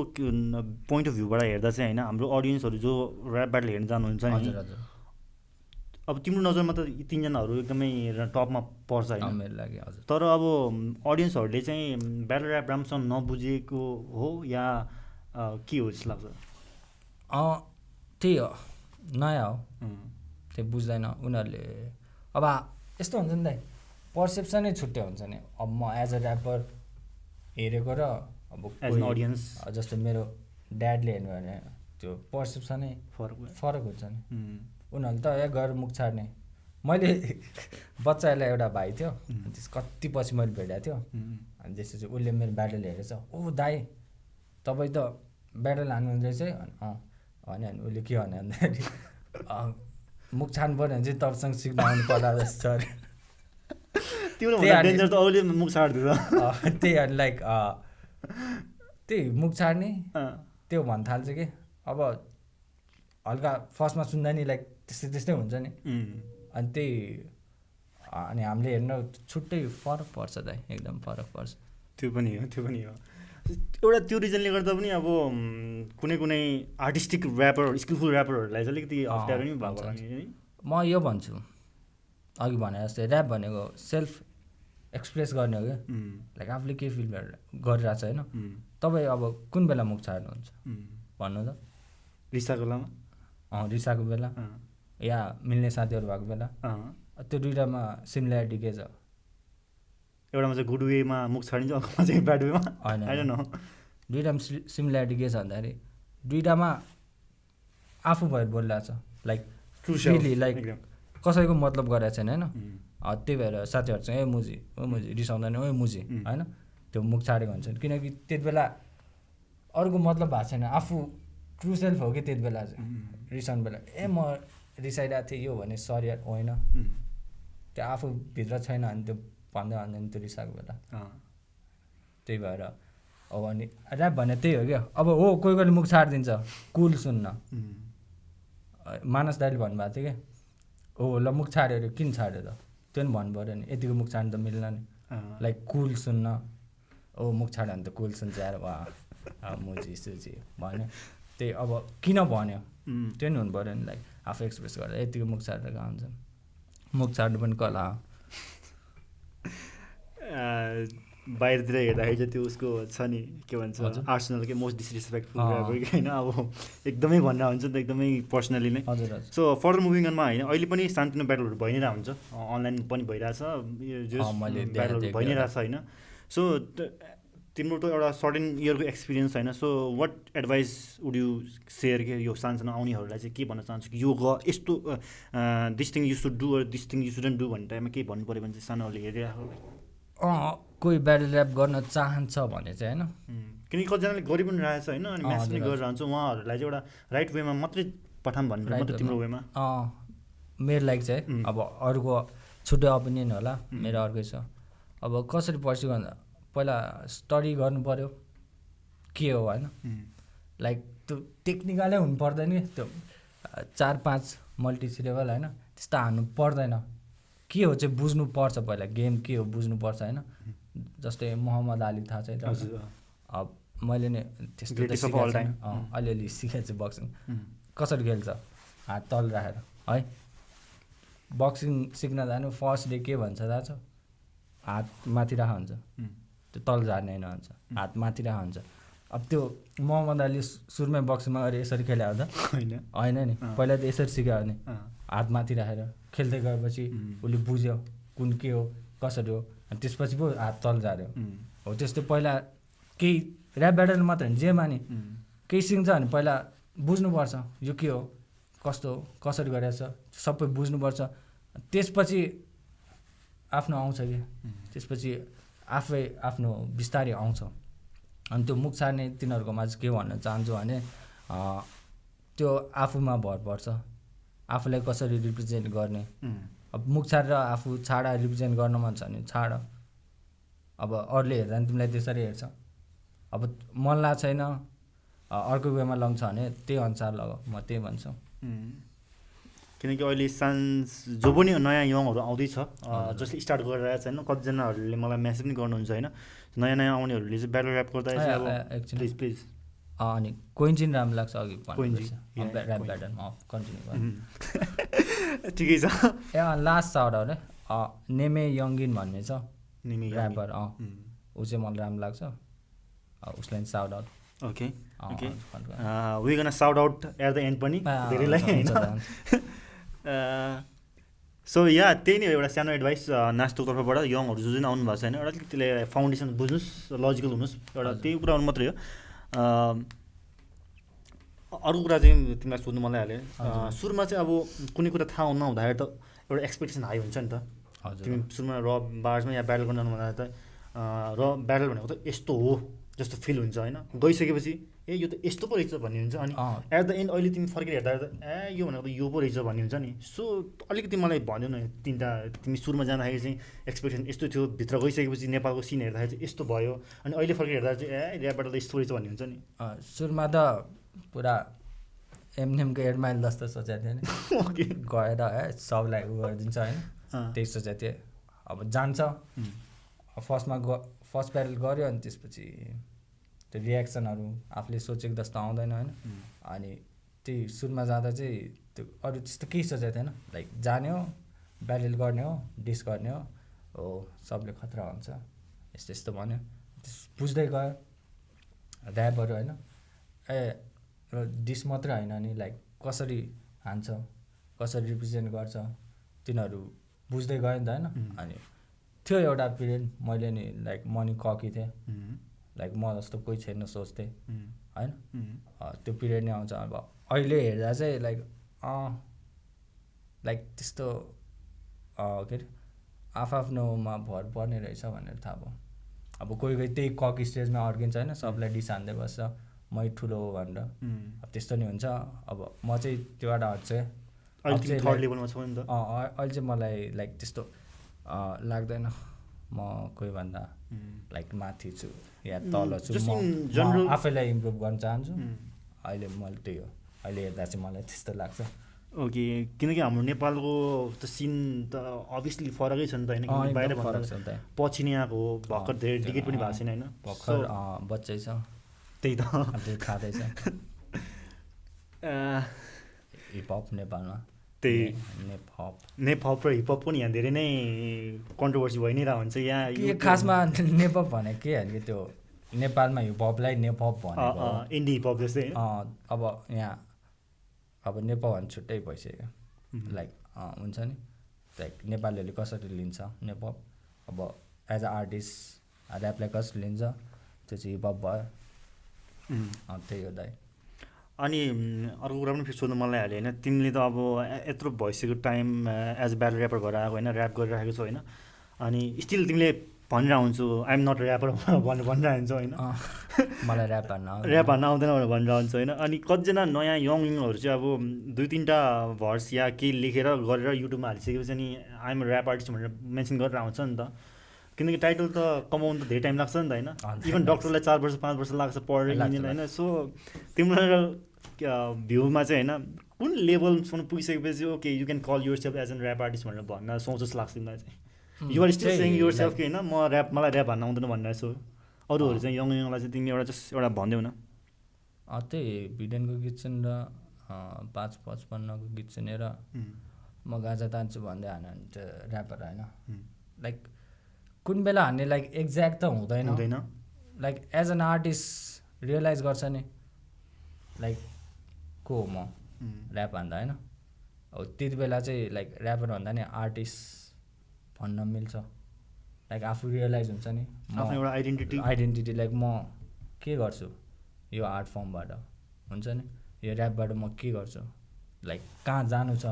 पोइन्ट अफ भ्यूबाट हेर्दा चाहिँ होइन हाम्रो अडियन्सहरू जो ऱ्याप ब्याटल हेर्न जानुहुन्छ नि अब तिम्रो नजरमा त यी 3जनाहरू एकदमै टपमा पर्छ होइन मेरो लागि हजुर तर अब अडियन्सहरूले चाहिँ ब्याटल ऱ्याप राम्रोसँग नबुझेको हो या के हो जस्तो लाग्छ त्यही हो नयाँ हो त्यो बुझ्दैन उनीहरूले अब यस्तो हुन्छ नि दाइ पर्सेप्सनै छुट्टै हुन्छ नि अब म एज अ ऱ्यापर हेरेको र अब अडियन्स जस्तो मेरो ड्याडले हेर्नु भने त्यो पर्सेप्सनै फरक हुन्छ नि उनीहरूले त गएर मुख छाड्ने मैले बच्चाहरूलाई एउटा भाइ थियो त्यस कति पछि मैले भेटेको थियो अनि त्यसपछि उसले मेरो ब्याटल हेरेछ ओ दाइ तपाईँ त ब्याटल हान्नुहुँदो रहेछ है भने अनि उसले के भने भन्दाखेरि मुख छाड्नु पऱ्यो भने चाहिँ तपाईँसँग सिक्न आउनु पर्ला जस्तो अरे त्यही अनि लाइक त्यही मुख छाड्ने त्यो भन्न थाल्छ कि अब हल्का फर्स्टमा सुन्दा नि लाइक त्यस्तै हुन्छ नि अनि त्यही अनि हामीले हेर्न छुट्टै फरक पर्छ दाइ एकदम फरक पर्छ त्यो पनि हो एउटा त्यो रिजनले गर्दा पनि अब कुनै आर्टिस्टिक ऱ्यापर स्किलफुल ऱ्यापरहरूलाई चाहिँ अलिकति अप्ठ्यारो नि भएको म यो भन्छु अघि भने जस्तै ऱ्याप भनेको सेल्फ एक्सप्रेस गर्ने हो क्या लाइक आफूले के फिल गरिरहेको छ होइन तपाईँ अब कुन बेला मुख छाड्नुहुन्छ भन्नु त रिसाको बेलामा रिसाको बेला या मिल्ने साथीहरू भएको बेला त्यो दुइटामा सिमिल्यारिटी के छ एउटामा चाहिँ गुड वेमा मुख छाडिन्छ अर्कोमा चाहिँ ब्याड वेमा होइन दुइटामा सिमिल्यारिटी के छ भन्दाखेरि दुइटामा आफू भएर बोलिरहेको छ लाइक फ्रिली लाइक कसैको मतलब गरेको छैन होइन त्यही भएर साथीहरू चाहिँ ए मुजी रिसाउँदैन ए मुजी होइन त्यो मुख छाडेको हुन्छ किनकि त्यति बेला अरूको मतलब भएको छैन आफू ट्रु सेल्फ हो कि त्यति बेला चाहिँ रिसाउने बेला ए म रिसाइरहेको थिएँ यो भने सरी होइन त्यो आफूभित्र छैन भने त्यो भन्दै भन्दैन त्यो रिसाएको बेला त्यही भएर अब अनि ऱ्याप भने त्यही हो क्या अब हो कोही कोहीले मुख छाडिदिन्छ कुल सुन्न मानस दाइले भन्नुभएको थियो क्या हो ल मुख छाड्यो अरे किन छाड्यो त त्यो पनि भन्नु पऱ्यो नि यतिको मुख छाड्नु त मिल्न नि लाइक कुल सुन्न ओ मुख छाड्यो भने त कुल सुन्छ यार वा मुजी सुजी भन्यो त्यही अब किन भन्यो त्यो नि हुनु पऱ्यो नि लाइक आफू एक्सप्रेस गरेर यतिको मुख छाडेर कहाँ हुन्छ मुख छाड्नु पनि कला बाहिरतिर हेर्दाखेरि चाहिँ त्यो उसको छ नि के भन्छ आर्सेनलकै मोस्ट डिसरेस्पेक्टफुल होइन अब एकदमै भनेर हुन्छ नि त एकदमै पर्सनली नै सो फर्दर मुभिङ अनमा होइन अहिले पनि सानोतिनो ब्याटलहरू भइ नै रहेको हुन्छ अनलाइन पनि भइरहेछ ब्याटलहरू भइ नै रहेछ होइन सो तिम्रो त एउटा सर्टेन इयरको एक्सपिरियन्स होइन so what advice would you share के यो सानसानो आउनेहरूलाई चाहिँ के भन्न चाहन्छु कि यो यस्तो this thing you should do this thing you shouldn't do भन्ने टाइममा केही भन्नु पऱ्यो भने चाहिँ सानोहरूले हेरिरहेको कोही ब्याटल ऱ्याप गर्न चाहन्छ भने चाहिँ होइन किनकि कतिजनाले गरि पनि रहेछ होइन अनि म्याच पनि गरिरहन्छ उहाँहरूलाई चाहिँ एउटा राइट वेमा मात्रै पठाऊँ भनेर मात्रै तिम्रो वेमा मेरो लागि चाहिँ अब अरूको छुट्टै ओपिनियन होला मेरो अर्कै छ अब कसरी पर्स्यु भन्दा पहिला स्टडी गर्नु पऱ्यो के हो होइन लाइक त्यो टेक्निकलै हुनु पर्दैन त्यो 4-5 मल्टिसिलेबल होइन त्यस्तो हान्नु पर्दैन के हो चाहिँ बुझ्नुपर्छ पहिला गेम के हो बुझ्नुपर्छ होइन जस्तै मोहम्मद अली थाहा छ अब मैले नै त्यस्तो अलिअलि सिकेको छु बक्सिङ कसरी खेल्छ हात तल राखेर है बक्सिङ सिक्न जानु फर्स्ट डे के भन्छ थाहा छ हात माथि राख हुन्छ त्यो तल झार्ने होइन भन्छ हात माथि राख हुन्छ अब त्यो मोहम्मद अली सुरुमै बक्सिङमा अरे यसरी खेल्यो त होइन नि पहिला त यसरी सिक्यो भने हात माथि राखेर खेल्दै गएपछि उसले बुझ्यो कुन के हो कसरी हो अनि त्यसपछि पो हात तल झार्यो हो त्यस्तो पहिला केही ऱ्याप ब्याटल मात्र होइन जेमा नि केही सिक्छ भने पहिला बुझ्नुपर्छ यो के हो कस्तो कसरी गरेछ सबै बुझ्नुपर्छ त्यसपछि आफ्नो आउँछ कि त्यसपछि आफै आफ्नो बिस्तारै आउँछ अनि त्यो मुख छाड्ने तिनीहरूकोमा चाहिँ के भन्न चाहन्छु भने त्यो आफूमा भर पर्छ आफूलाई कसरी रिप्रेजेन्ट गर्ने अब मुख छाडेर आफू छाडा रिप्रेजेन्ट गर्न मन छ भने छाड अब अरूले हेर्दा नि तिमीलाई त्यसरी हेर्छ अब मन लाग्छ छैन अर्को वेमा लग्छ भने त्यही अनुसार लग म त्यही भन्छु किनकि अहिले जो पनि नयाँ यङहरू आउँदैछ जसले स्टार्ट गरिरहेको छ होइन कतिजनाहरूले मलाई मेसेज पनि गर्नुहुन्छ होइन नयाँ नयाँ आउनेहरूले चाहिँ ब्याटल ऱ्याप गर्दा प्लिज प्लिज अनि कोइन्जिन राम्रो लाग्छ अघि ऱ्याप ब्याटलमा कन्टिन्यू ठिकै छ ए लास्ट साउट हो नेमे यङ्गिन भन्ने छ ऱ्यापर ऊ चाहिँ मलाई राम्रो लाग्छ उसलाई shout out okay okay we gonna shout out at the end पनि धेरैलाई होइन सो या त्यही नै एउटा सानो एडभाइस नाच्नुको तर्फबाट यङहरू जो जुन आउनु भएको छ होइन एउटा त्यसले फाउन्डेसन बुझ्नुहोस् लजिकल हुनुहोस् एउटा त्यही कुरा आउनु मात्रै हो अरू कुरा चाहिँ तिमीलाई सोध्नु मलाई हाल्यो सुरुमा चाहिँ अब कुनै कुरा थाहा नहुँदाखेरि त एउटा एक्सपेक्टेसन हाई हुन्छ नि त तिमी सुरुमा र बार्समा या ब्याटल गर्न भन्दा त र ब्याटल भनेको त यस्तो हो जस्तो फिल हुन्छ होइन गइसकेपछि ए यो त यस्तो पो रहेछ भन्ने हुन्छ अनि एट द एन्ड अहिले तिमी फर्केर हेर्दा ए यो भनेको त यो पो रहेछ भन्ने हुन्छ नि सो अलिकति मलाई भन्यो न तिनवटा तिमी सुरुमा जाँदाखेरि चाहिँ एक्सपेक्टेसन यस्तो थियो भित्र गइसकेपछि नेपालको सिन हेर्दाखेरि चाहिँ यस्तो भयो अनि अहिले फर्केर हेर्दा चाहिँ ए ऱ्यापबाट त यस्तो रहेछ भन्ने हुन्छ नि सुरुमा त पुरा एमएमको 8 माइल जस्तो सोचेको थिएँ नि गएर है सबलाई उ गरिदिन्छ होइन त्यही सोचेको थिएँ अब जान्छ फर्स्ट ब्याटल गऱ्यो अनि त्यसपछि त्यो रियाक्सनहरू आफूले सोचेको जस्तो आउँदैन होइन अनि त्यही सुरुमा जाँदा चाहिँ त्यो अरू त्यस्तो केही सोचेको थिएन लाइक जाने हो ब्याटल गर्ने हो डिस गर्ने हो हो सबले खतरा हुन्छ यस्तो यस्तो भन्यो बुझ्दै गयो ऱ्यापहरू होइन डिस मात्रै होइन नि लाइक कसरी हान्छ कसरी रिप्रेजेन्ट गर्छ तिनीहरू बुझ्दै गयो नि त होइन अनि थियो एउटा पिरियड मैले नि लाइक म नि ककी थिएँ लाइक म जस्तो कोही छैन सोच्थेँ होइन त्यो पिरियड नै आउँछ अब अहिले हेर्दा चाहिँ लाइक त्यस्तो के अरे आफ्नोमा भर पर्ने रहेछ भनेर थाहा भयो अब कोही कोही त्यही ककी स्टेजमा अड्किन्छ होइन सबलाई डिस हान्दै बस्छ मै ठुलो हो भनेर अब त्यस्तो नि हुन्छ अब म चाहिँ त्योबाट हट्छु अहिले चाहिँ मलाई लाइक त्यस्तो लाग्दैन म कोही भन्दा लाइक माथि छु या तल छु म आफैलाई इम्प्रुभ गर्न चाहन्छु अहिले मैले त्यही हो अहिले हेर्दा चाहिँ मलाई त्यस्तो लाग्छ ओके किनकि हाम्रो नेपालको त सिन त अभियसली फरकै छ नि त होइन बाहिर पछि नै आएको हो भर्खर धेरै डिकेट पनि भएको छैन होइन भर्खर बच्चै छ त्यही त खाँदैछ हिपहप नेपालमा त्यही नेपहप र हिपहप पनि यहाँ धेरै नै कन्ट्रोभर्सी भइ नै रहन्छ यहाँ के खासमा नेपहप भनेको के होइन कि त्यो नेपालमा हिपहपलाई नेपहप भनेको इन्डी हिपहप जस्तै अब यहाँ अब नेपाल भने छुट्टै भइसक्यो लाइक हुन्छ नि लाइक नेपालीहरूले कसरी लिन्छ नेपहप अब एज अ आर्टिस्ट ऱ्यापलाई कसरी लिन्छ त्यो चाहिँ हिपहप भयो त्यही हो दाइ अनि अर्को कुरा पनि फेरि सोध्नु मनलाई हाल्यो होइन तिमीले त अब यत्रो भइसक्यो time as a battle rapper भएर आएको होइन ऱ्याप गरिरहेको छौ होइन अनि स्टिल तिमीले भनिरहेको हुन्छु आइएम नट ऱ्यापर भनेर भनिरहेको हुन्छौ होइन मलाई ऱ्याप हान्न आउँदैन भनेर भनिरहेको हुन्छ होइन अनि कतिजना नयाँ यङहरू चाहिँ अब 2-3टा भर्स या केही लेखेर गरेर युट्युबमा हालिसकेपछि अनि आइएम ऱ्याप आर्टिस्ट भनेर मेन्सन गरेर आउँछ नि त किनकि टाइटल त कमाउनु त धेरै टाइम लाग्छ नि त होइन इभन डक्टरलाई 4 वर्ष 5 वर्ष लाग्छ पढेर इन्जिनियर होइन सो तिम्रो भ्यूमा चाहिँ होइन कुन लेभलसम्म पुगिसकेपछि okay you can call yourself as an rap artist भनेर भन्न सोच जस्तो लाग्छ तिमीलाई चाहिँ you're still saying yourself कि होइन म मलाई ऱ्याप हान्न आउँदैन भनेर छु अरूहरू चाहिँ यङलाई चाहिँ तिमी एउटा भन्देऊ न त्यही भिडेनको गीत सुनेर 555को गीत सुनेर म गाजा तान्छु भन्दै हान्यो भने चाहिँ ऱ्यापर होइन लाइक कुन बेला हान्ने लाइक एक्ज्याक्ट त हुँदैन like as an artist realize गर्छ नि लाइक को हो म ऱ्याप हान्दा होइन अब त्यति बेला चाहिँ लाइक ऱ्यापर भन्दा नि आर्टिस्ट भन्न मिल्छ लाइक आफू रियलाइज हुन्छ नि आफ्नो एउटा आइडेन्टिटी लाइक म के गर्छु यो आर्ट फर्मबाट हुन्छ नि यो ऱ्यापबाट म के गर्छु लाइक कहाँ जानु छ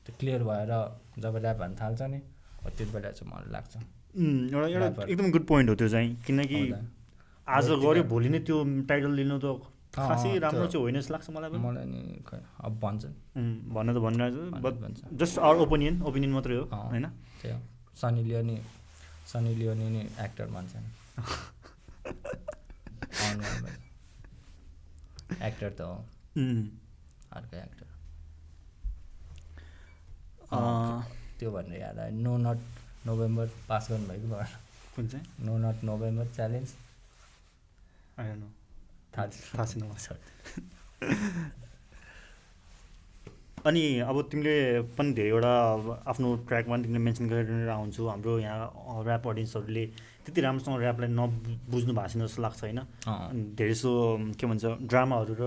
त्यो क्लियर भएर जब ऱ्याप हान्न थाल्छ नि त्यति बेला चाहिँ मलाई लाग्छ एउटा एकदम गुड पोइन्ट हो त्यो चाहिँ किनकि आज गऱ्यो भोलि नै त्यो टाइटल लिनु त खासै राम्रो चाहिँ होइन जस्तो लाग्छ मलाई नि अब भन्छ भन्न त भनिरहेको छु बट जस्ट आवर ओपिनियन मात्रै हो होइन त्यो सनी लियोनी नि एक्टर भन्छ नि एक्टर त हो अर्को एक्टर त्यो भनेर याद आयो नो नट नोभेम्बर पास गर्नुभएको भएर कुन चाहिँ नो नट नोभेम्बर च्यालेन्ज थाहा छैन अनि अब तिमीले पनि धेरैवटा आफ्नो ट्र्याकमा तिमीले मेन्सन गरेर आउँछु हाम्रो यहाँ ऱ्याप अडियन्सहरूले त्यति राम्रोसँग ऱ्यापलाई नबुझ्नु भएको छैन जस्तो लाग्छ होइन धेरै जसो के भन्छ ड्रामाहरू र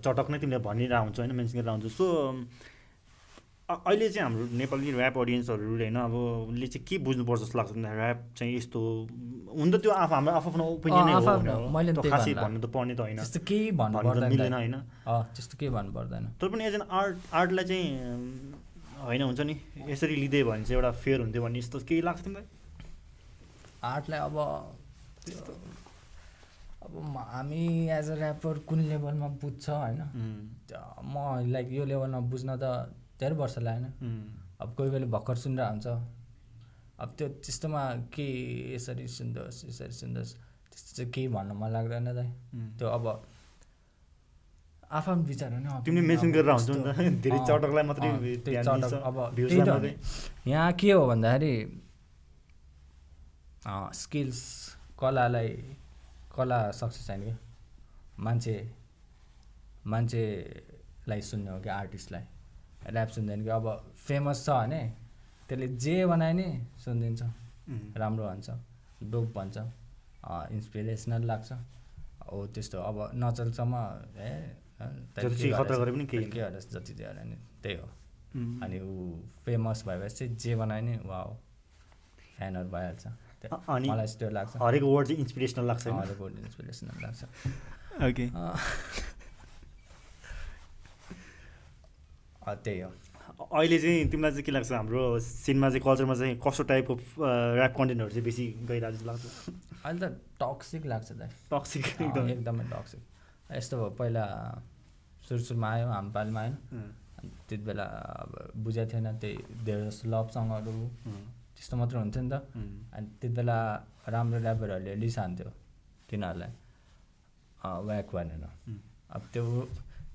चटक नै तिमीले भनिरहेको हुन्छ होइन मेन्सन गरेर आउँछु सो अहिले चाहिँ हाम्रो नेपाली ऱ्याप अडियन्सहरू होइन अब उसले चाहिँ के बुझ्नुपर्छ जस्तो लाग्छ ऱ्याप चाहिँ यस्तो हुन त त्यो हाम्रो आफ्नो ओपिनियन नै हो खासै भन्नु त पर्ने त होइन त्यस्तो केही भन्नु मिलेन होइन त्यस्तो केही भन्नु पर्दैन तर पनि एज एन आर्टलाई चाहिँ होइन हुन्छ नि यसरी लिँदै भने चाहिँ एउटा फेयर हुन्थ्यो भन्ने यस्तो केही लाग्छ तिमीलाई आर्टलाई अब हामी एज अ ऱ्यापर कुन लेभलमा बुझ्छ होइन म लाइक यो लेभलमा बुझ्न त धेरै वर्ष लागेन अब कोही बेला भर्खर सुनेर हुन्छ अब त्यो त्यस्तोमा के यसरी सुन्नुहोस् त्यस्तो चाहिँ केही भन्नु मन लाग्दैन त त्यो अब आफ्नो विचार होइन तिमीले मेन्सन गरेर हुन्छ नि त धेरै चटकलाई मात्रै अब यहाँ के हो भन्दाखेरि स्किल्स कला सक्सेस छैन कि मान्छेलाई सुन्ने हो कि आर्टिस्टलाई ऱ्याप सुन्दैन कि अब फेमस छ भने त्यसले जे बनायो नि सुनिदिन्छ राम्रो भन्छ, डोप भन्छ, इन्सपिरेसनल लाग्छ। हो त्यस्तो अब नचलसम्म खतरा गरे पनि केही के होला जति त्यो होला नि त्यही हो। अनि ऊ फेमस भएपछि चाहिँ जे बनायो नि वाउ फ्यानहरू भइहाल्छ। अनि मलाई त्यो लाग्छ हरेक वर्ड चाहिँ इन्सपिरेसनल लाग्छ, हरेक वर्ड इन्सपिरेसनल लाग्छ। ओके त्यही हो। अहिले चाहिँ तिमीलाई चाहिँ के लाग्छ हाम्रो सिनमा चाहिँ कल्चरमा चाहिँ कस्तो टाइपको ऱ्याप कन्टेन्टहरू चाहिँ बेसी गइरहेको जस्तो लाग्छ? अहिले त टक्सिक लाग्छ दाइ, टक्सिक एकदमै टक्सिक। यस्तो भयो पहिला सुरुमा आयो हाम्रो पालिमा आएन, त्यति बेला अब बुझाएको थिएन, त्यही धेरै जस्तो लभ सङहरू त्यस्तो मात्र हुन्थ्यो नि त। अनि त्यति बेला राम्रो ऱ्यापरहरूले लिसान्थ्यो तिनीहरूलाई व्याक भनेर। अब त्यो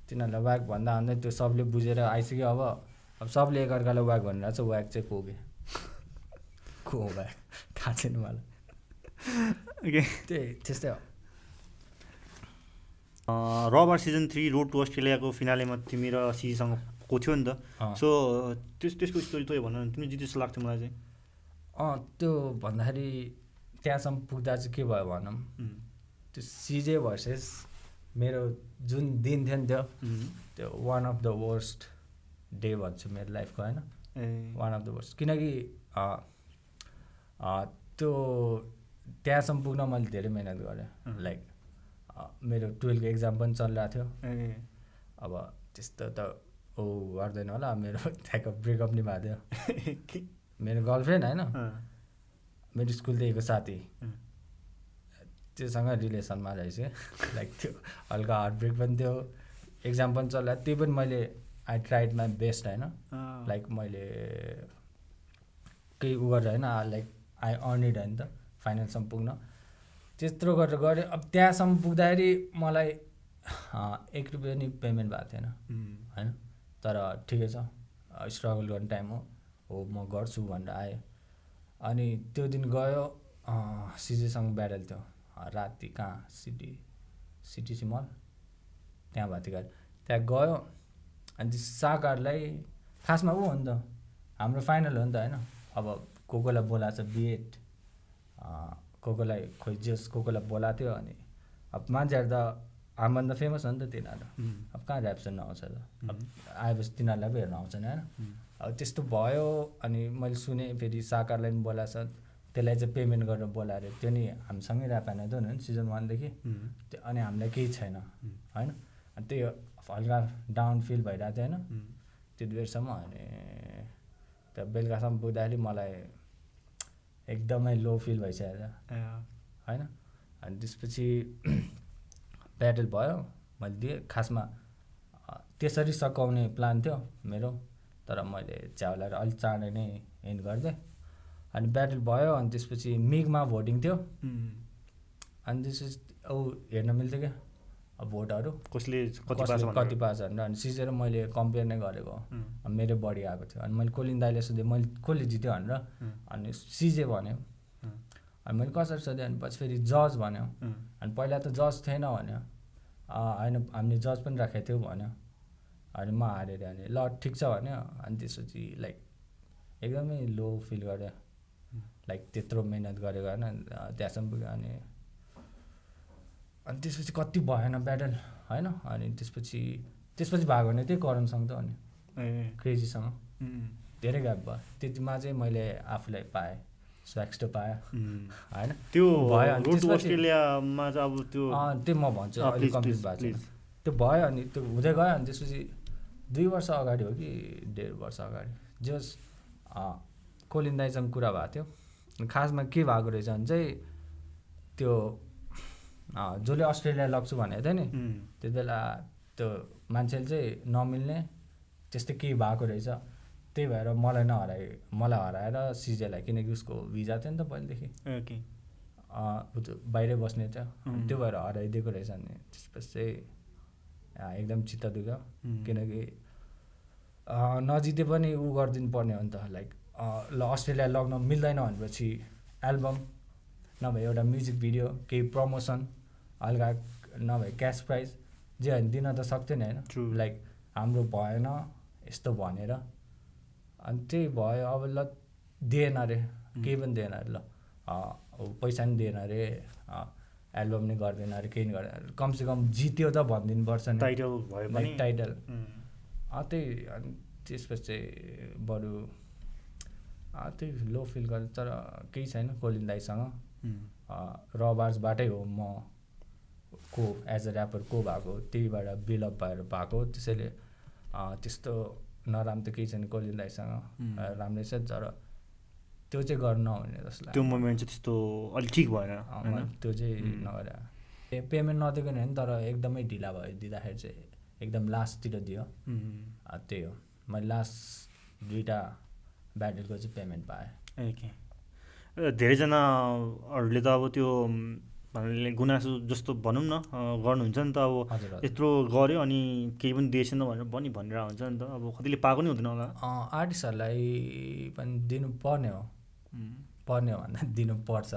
तिनीहरूलाई व्याक भन्दा भन्दै त्यो सबले बुझेर आइसक्यो। अब सबले एकअर्कालाई व्याक भनेर चाहिँ व्याक चाहिँ पुग्यो। को हो व्याक थाहा छैन मलाई। ओके त्यस्तै हो। रबर सिजन 3 रोड टु अस्ट्रेलियाको फिनालेमा तिमी र सिजीसँग को थियो नि त। सो त्यसको स्टोरी तँ भन न, तिमी जिते जस्तो लाग्थ्यो मलाई चाहिँ। त्यो भन्दाखेरि त्यहाँसम्म पुग्दा चाहिँ के भयो भनौँ, त्यो सिजे भर्सेस मेरो जुन दिन थियो नि त्यो one of the worst day भन्छु मेरो लाइफको होइन, वान अफ द वर्स्ट। किनकि त्यो त्यहाँसम्म पुग्न मैले धेरै मिहिनेत गरेँ। लाइक मेरो 12को एक्जाम पनि चलिरहेको थियो। अब त्यस्तो त गर्दैन होला, मेरो त्यहाँको ब्रेकअप नि भएको थियो। मेरो गर्लफ्रेन्ड होइन, मेरो स्कुलदेखिको साथी, त्योसँग रिलेसनमा रहेछ। लाइक त्यो हल्का हार्ट ब्रेक पनि थियो, एक्जाम पनि चलिरहेको, त्यो पनि मैले आई ट्राइड माई बेस्ट होइन। लाइक मैले केही उ गरेर होइन, लाइक आई अर्न इट होइन त फाइनलसम्म पुग्न, त्यत्रो गरेर गरेँ। अब त्यहाँसम्म पुग्दाखेरि मलाई 1 रुपियाँ नि पेमेन्ट भएको थिएन होइन, तर ठिकै छ, स्ट्रगल गर्ने टाइम हो म गर्छु भनेर आएँ। अनि त्यो दिन गयो, सिजेसँग ब्याटल थियो राति, कहाँ सिटिसी मल त्यहाँ भएको थियो गाडी, त्यहाँ गयो। अनि त्यो साकारलाई खासमा ऊ हो नि त हाम्रो फाइनल हो नि त होइन। अब को कोलाई बोलाएको छ बिएड, को कोलाई खोइ जेस को कोलाई बोलाएको थियो। अनि अब मान्छेहरू त हामीभन्दा फेमस हो नि त तिनीहरू, अब कहाँ ऱ्याप सुन्नु आउँछ त, अब आएपछि तिनीहरूलाई पो हेर्न आउँछ नि होइन। अब त्यस्तो भयो। अनि मैले सुनेँ फेरि साकारलाई पनि बोलाएको छ, त्यसलाई चाहिँ पेमेन्ट गरेर बोलाएर, त्यो नि हामीसँगै ऱ्याप होइन त नि सिजन 1 देखि, त्यो अनि हामीलाई केही छैन होइन। अनि त्यो हल्का डाउन फिल भइरहेको थियो होइन त्यति बेरसम्म। अनि त्यो बेलुकासम्म पुग्दाखेरि मलाई एकदमै लो फिल भइसकेको थियो होइन। अनि त्यसपछि ब्याटल भयो, मैले दिएँ। खासमा त्यसरी सकाउने प्लान थियो मेरो, तर मैले च्याउलाएर अलिक चाँडै नै एन्ड गरिदिएँ। अनि ब्याटल भयो। अनि त्यसपछि मिगमा भोटिङ थियो। अनि त्यसपछि हेर्न मिल्थ्यो क्या अब भोटहरू कसले कति पाएछ भनेर। अनि सिजेर मैले कम्पेयर नै गरेको, मेरो बढी आएको थियो। अनि मैले कोलिन दाइले सोधेँ मैले कसले जित्यो भनेर, अनि सिजे भन्यो। अनि मैले कसरी सोधेँ, अनि पछि फेरि जज भन्यो। अनि पहिला त जज थिएन भन्यो, होइन हामीले जज पनि राखेको थियो भन्यो। अनि म हारेर अनि ल ठिक छ भन्यो। अनि त्यसपछि लाइक एकदमै लो फिल गरेँ, लाइक त्यत्रो मिहिनेत गरेको होइन त्यहाँसम्म पुग्यो। अनि त्यसपछि कति भएन ब्याटल होइन। अनि त्यसपछि भागो भने त्यही करणसँग त अनि क्रेजीसँग धेरै ग्याप भयो। त्यतिमा चाहिँ मैले आफूलाई पाएँ, स्व्याक्सटो पाएँ होइन। त्यो भयो रोड टु अस्ट्रेलियामा चाहिँ अब त्यो म भन्छु अहिले कम्प्लिट भएको छैन। त्यो भयो अनि त्यो हुँदै गयो। अनि त्यसपछि 2 वर्ष अगाडि हो कि 1.5 वर्ष अगाडि जस कोलिन दाइसँग कुरा भएको थियो। खासमा के भएको रहेछ भने चाहिँ त्यो जसले अस्ट्रेलिया लग्छु भनेको थियो नि, त्यति बेला त्यो मान्छेले चाहिँ नमिल्ने त्यस्तै केही भएको रहेछ। त्यही भएर मलाई हराएर सिजेलाई, किनकि उसको भिजा थियो नि त पहिलेदेखि, बाहिरै बस्ने थियो, त्यो भएर हराइदिएको रहेछ। अनि त्यसपछि चाहिँ एकदम चित्त दुख्यो, किनकि नजिते पनि ऊ गरिदिनु पर्ने हो नि त। लाइक ल अस्ट्रेलिया लग्न मिल्दैन भनेपछि एल्बम नभए एउटा म्युजिक भिडियो, केही प्रमोसन, हल्का नभए क्यास प्राइज जे होइन दिन त सक्थ्यो नि होइन। लाइक हाम्रो भएन यस्तो भनेर। अनि त्यही भयो। अब ल दिएन अरे केही पनि दिएन अरे ल पैसा पनि दिएन अरे एल्बम नै गर्दैन अरे केही गरेन अरे कमसेकम जित्यो त भनिदिनुपर्छ नि टाइटल भयो पनि टाइटल त्यही अनि त्यसपछि बरु त्यही लो फिल गरेँ तर केही छैन कोलिन दाईसँग रबार्सबाटै हो म को एज अ ऱ्यापर को भएको त्यहीबाट बिल्डअप भएर भएको त्यसैले त्यस्तो नराम्रो त केही छैन कोलिन दाईसँग राम्रै छ तर त्यो चाहिँ गर्नु नहुने जसलाई त्यो मोमेन्ट चाहिँ त्यस्तो अलिक ठिक भएन त्यो चाहिँ नगरे पेमेन्ट नदिएको नि तर एकदमै ढिला भयो दिँदाखेरि चाहिँ एकदम लास्टतिर दियो त्यही हो मैले लास्ट 2टा ब्याटलको चाहिँ पेमेन्ट पाएँ ओके धेरैजनाहरूले त अब त्यो भन्नाले गुनासो जस्तो भनौँ न गर्नुहुन्छ नि त अब यत्रो गऱ्यो अनि केही पनि दिएछन् भनेर भनिरहेको हुन्छ नि त अब कतिले पाएको नि हुँदैन होला आर्टिस्टहरूलाई पनि दिनुपर्ने हो भन्दा दिनुपर्छ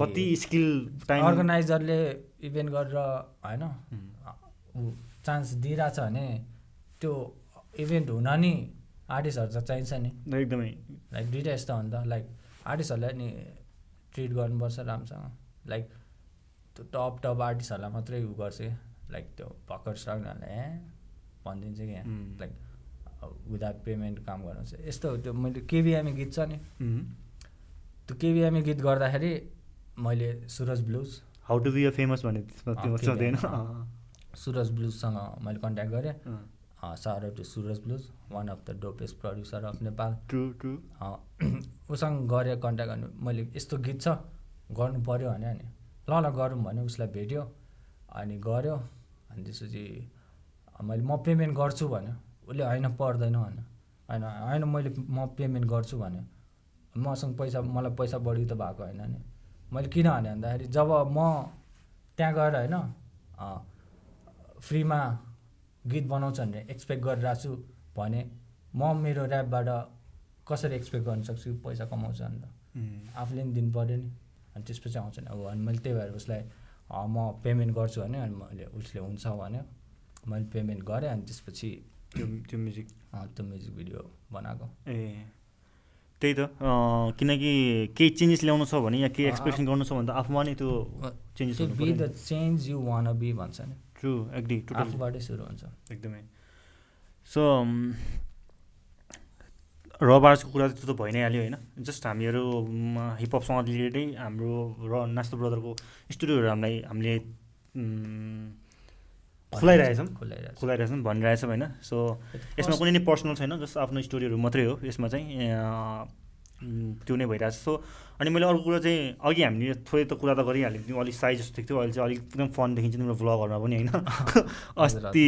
कति स्किल टाइम अर्गनाइजरले इभेन्ट गरेर होइन चान्स दिइरहेछ भने त्यो इभेन्ट हुन नि आर्टिस्टहरू त चाहिन्छ नि एकदमै लाइक 2टा यस्तो हो नि त लाइक आर्टिस्टहरूलाई नि ट्रिट गर्नुपर्छ राम्रोसँग लाइक त्यो टप आर्टिस्टहरूलाई मात्रै उ गर्छ लाइक त्यो भर्खर स्ट्रगलहरूलाई भनिदिन्छ कि लाइक विदाउट पेमेन्ट काम गर्नु चाहिँ यस्तो त्यो मैले केबिएमए गीत छ नि त्यो केबिएमए गीत गर्दाखेरि मैले Suraj Blues how to be a famous भन्ने सुरज ब्लुजसँग मैले कन्ट्याक्ट गरेँ shout to Suraj Blues one of the dopest producer of Nepal through उसँग गरेँ कन्ट्याक्ट गर्नु मैले यस्तो गीत छ गर्नु पऱ्यो भने अनि ल गरौँ भने उसलाई भेट्यो अनि गऱ्यो अनि त्यसपछि मैले म पेमेन्ट गर्छु भन्यो उसले होइन पर्दैन होइन म पेमेन्ट गर्छु भन्यो मसँग मलाई पैसा बढी त भएको होइन नि मैले किन भने भन्दाखेरि जब म त्यहाँ गएर होइन फ्रीमा गीत बनाउँछ भने एक्सपेक्ट गरिरहेको छु भने म मेरो ऱ्यापबाट कसरी एक्सपेक्ट गर्न सक्छु पैसा कमाउँछ नि त आफूले पनि दिनु पऱ्यो नि अनि त्यसपछि आउँछ नि अब अनि मैले त्यही भएर उसलाई म पेमेन्ट गर्छु भने अनि मैले उसले हुन्छ भन्यो मैले पेमेन्ट गरेँ अनि त्यसपछि त्यो म्युजिक भिडियो बनाएको त्यही त किनकि केही चेन्जेस ल्याउनु छ भने या केही एक्सपेक्टेसन गर्नु छ भने त आफूमा नै त्यो changes be the change you wanna be भन्छ नि ट्रु एग्री आफूबाटै सुरु हुन्छ एकदमै सो रबार्सको कुरा त्यो त भइ नै हाल्यो होइन जस्ट हामीहरू हिपहपसँग रिलेटेडै हाम्रो नास्तो ब्रदरको स्टुडियोहरू हामीले खुलाइरहेछौँ भनिरहेछौँ होइन सो यसमा कुनै नै पर्सनल छैन जस्ट आफ्नो स्टोरीहरू मात्रै हो यसमा चाहिँ त्यो नै भइरहेछ सो अनि मैले अर्को कुरा चाहिँ अघि हामीले थोरै त कुरा त गरिहाल्यौँ तिम्रो अलिक साइज जस्तो थियो अहिले चाहिँ अलिक एकदम फन देखिन्छ तिम्रो भ्लगहरूमा पनि होइन अस्ति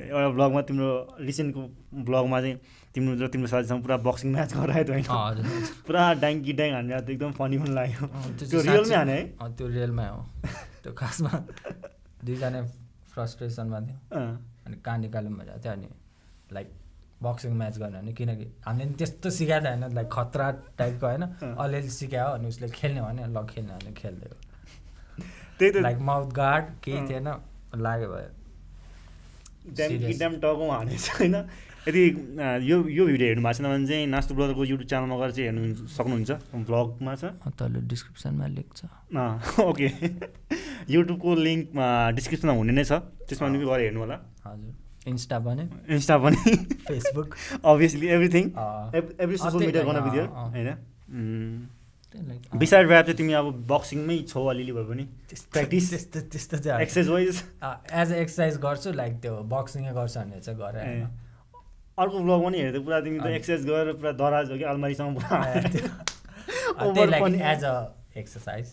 एउटा भ्लगमा तिम्रो रिसेन्टको भ्लगमा चाहिँ तिम्रो साथीसँग पुरा बक्सिङ म्याच गरायो होइन पुरा ड्याङ हानेर त एकदम फनी पनि लाग्यो त्यो रियलमै हाने है त्यो रियलमै हो त्यो खासमा दुईजना फ्रस्ट्रेसनमा थियो अनि कहाँ निकाल्यौँ भइरहेको थियो अनि लाइक बक्सिङ म्याच गर्ने भने किनकि हामीले त्यस्तो सिकाएको होइन लाइक खतरा टाइपको होइन अलिअलि सिकायो अनि उसले खेल्ने भने ल खेल्ने भने खेल्दियो त्यही त लाइक माउथ गार्ड केही थिएन लाग्यो भयो टाउकोमा हानेछ होइन यदि यो भिडियो हेर्नु भएको छैन भने चाहिँ नास्तो ब्रदरको युट्युब च्यानलमा गएर चाहिँ हेर्नु सक्नुहुन्छ भ्लगमा छ तल डिस्क्रिप्सनमा लिङ्क छ ओके युट्युबको लिङ्क डिस्क्रिप्सनमा हुने नै छ त्यसमा पनि गएर हेर्नु होला हजुर इन्स्टा पनि Facebook obviously everything every social media गर्न बित्यो होइन बिसाइड ऱ्याप चाहिँ तिमी अब बक्सिङमै छौ अलिअलि भए पनि प्र्याक्टिस त्यस्तो चाहिँ exercise wise as a exercise गर्छु लाइक त्यो बक्सिङै गर्छ भने चाहिँ गरेँ होइन अर्को भ्लगमा नि हेर्दा पुरा तिमी त एक्सर्साइज गरेर पुरा दराज हो कि अलमारीसँग पुरा एज अ एक्सर्साइज